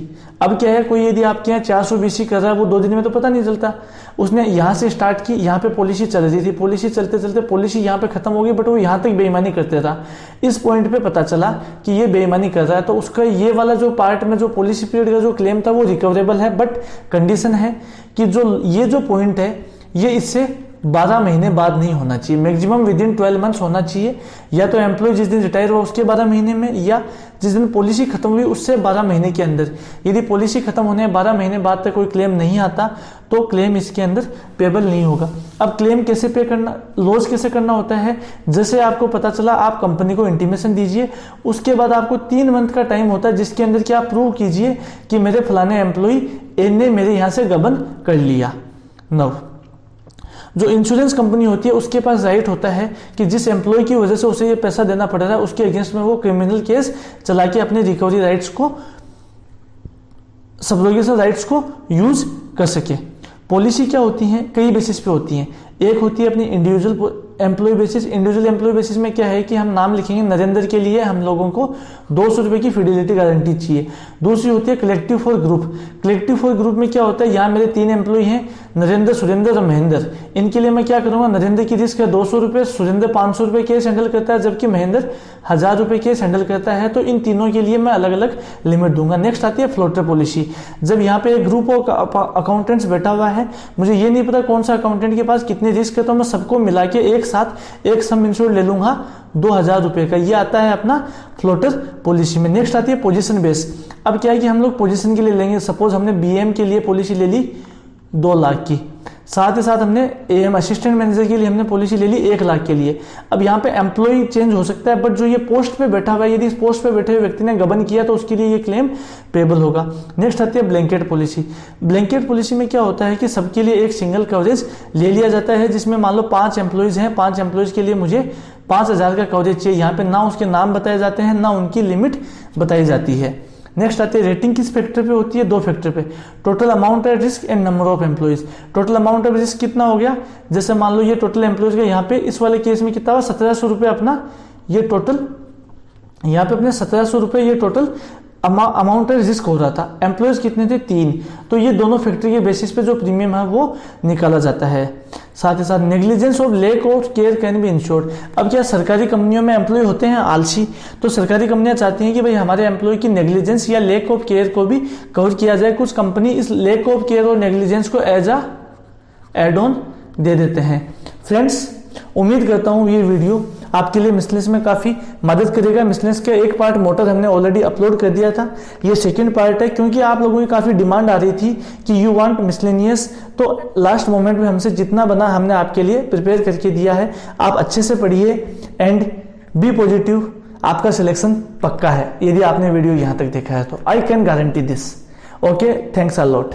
अब क्या है, कोई यदि आपके यहाँ 400 BC कर रहा है, वो 2 दिन में तो पता नहीं चलता। उसने यहाँ से स्टार्ट की, यहाँ पे पॉलिसी चल रही थी, पॉलिसी चलते चलते पॉलिसी यहाँ पे खत्म हो गई, बट वो यहाँ तक बेईमानी करते था। इस पॉइंट पे पता चला कि ये बेईमानी कर रहा है, तो उसका ये वाला जो पार्ट में जो पॉलिसी पीरियड का जो क्लेम था वो रिकवरेबल है, बट कंडीशन है कि ये जो पॉइंट है ये इससे 12 महीने बाद नहीं होना चाहिए, मैक्सिमम विद इन 12 मंथ्स होना चाहिए। या तो एम्प्लॉय जिस दिन रिटायर हुआ उसके 12 महीने में, या जिस दिन पॉलिसी खत्म हुई उससे 12 महीने के अंदर। यदि पॉलिसी खत्म होने 12 महीने बाद तक कोई क्लेम नहीं आता तो क्लेम इसके अंदर पेबल नहीं होगा। अब क्लेम कैसे पे करना, लॉस कैसे करना होता है, जैसे आपको पता चला आप कंपनी को इंटीमेशन दीजिए, उसके बाद आपको 3 मंथ का टाइम होता है जिसके अंदर क्या प्रूव कीजिए कि मेरे फलाने एम्प्लॉय ने मेरे यहाँ से गबन कर लिया। नव जो इंश्योरेंस कंपनी होती है उसके पास राइट होता है कि जिस एम्प्लॉय की वजह से उसे ये पैसा देना पड़ रहा है उसके अगेंस्ट में वो क्रिमिनल केस चला के अपने रिकवरी राइट्स को, सब्रोगेशन राइट्स को यूज कर सके। पॉलिसी क्या होती है, कई बेसिस पे होती हैं। एक होती है अपनी individual employ basis. Individual employ basis में क्या है कि हम नाम लिखेंगे नरेंद्र के लिए हम लोगों को 200 रुपए की फिडिलिटी गारंटी चाहिए। दूसरी होती है collective for group. Collective for group में क्या होता है, यहाँ मेरे 3 एम्प्लॉय हैं, नरेंद्र, सुरेंद्र और महेंद्र। इनके लिए मैं क्या करूंगा, नरेंद्र की रिस्क है 200 रुपए, सुरेंद्र 500 रुपए केस हैंडल करता है, जबकि महेंद्र 1000 रुपए केस हैंडल करता है। तो इन तीनों के लिए मैं अलग अलग लिमिट दूंगा। नेक्स्ट आती है फ्लोटर पॉलिसी। जब यहाँ पे एक ग्रुप ऑफ अकाउंटेंट्स बैठा हुआ है, मुझे ये नहीं पता कौन सा अकाउंटेंट के पास कितनी रिस्क है, तो मैं सबको मिला के एक साथ एक सम इंश्योर ले लूंगा 2000 रुपए का। ये आता है अपना फ्लोटर पॉलिसी में। नेक्स्ट आती है पोजीशन बेस। अब क्या है कि हम लोग पोजीशन के लिए लेंगे, सपोज हमने बीएम के लिए पॉलिसी ले ली 2 लाख की, साथ ही साथ हमने एएम असिस्टेंट मैनेजर के लिए हमने पॉलिसी ले ली 1 लाख के लिए। अब यहाँ पे एम्प्लॉय चेंज हो सकता है, बट जो ये पोस्ट पे बैठा हुआ है, यदि इस पोस्ट पे बैठे हुए व्यक्ति ने गबन किया तो उसके लिए ये क्लेम पेबल होगा। नेक्स्ट आती है ब्लैंकेट पॉलिसी। ब्लैंकेट पॉलिसी में क्या होता है कि सबके लिए एक सिंगल कवरेज ले लिया जाता है, जिसमें मान लो 5 एम्प्लॉयज हैं, 5 एम्प्लॉयज के लिए मुझे 5000 का कवरेज चाहिए। यहाँ पे ना उसके नाम बताए जाते हैं, ना उनकी लिमिट बताई जाती है। नेक्स्ट आती है रेटिंग, किस फैक्टर पे होती है, 2 फैक्टर पे, total amount of risk and number of employees. Total amount of risk कितना हो गया, जैसे मान लो ये टोटल एम्प्लॉइज का यहाँ पे इस वाले केस में कितना हुआ 1700 रुपए अपना, ये टोटल यहाँ पे अपने 1700 रुपए ये टोटल अमाउंट ऑफ रिस्क हो रहा था। एम्प्लॉइज कितने थे 3, तो ये दोनों फैक्टर के बेसिस पे जो प्रीमियम है वो निकाला जाता है। साथ ही साथ negligence of lack of care can be insured. अब क्या सरकारी कंपनियों में एम्प्लॉय होते हैं आलसी, तो सरकारी कंपनियां चाहती हैं कि भाई हमारे एम्प्लॉय की नेग्लिजेंस या लैक ऑफ केयर को भी कवर किया जाए। कुछ कंपनी इस लैक ऑफ केयर और नेग्लिजेंस को एज अ एड ऑन दे देते हैं। फ्रेंड्स, उम्मीद करता हूँ ये वीडियो आपके लिए मिसलेनियस में काफी मदद करेगा। मिसलेनियस का एक पार्ट मोटर हमने ऑलरेडी अपलोड कर दिया था, ये सेकंड पार्ट है, क्योंकि आप लोगों की काफी डिमांड आ रही थी कि यू वांट मिसलेनियस, तो लास्ट मोमेंट में हमसे जितना बना हमने आपके लिए प्रिपेयर करके दिया है। आप अच्छे से पढ़िए एंड बी पॉजिटिव, आपका सिलेक्शन पक्का है यदि आपने वीडियो यहाँ तक देखा है तो। I can guarantee this. Okay, thanks a lot.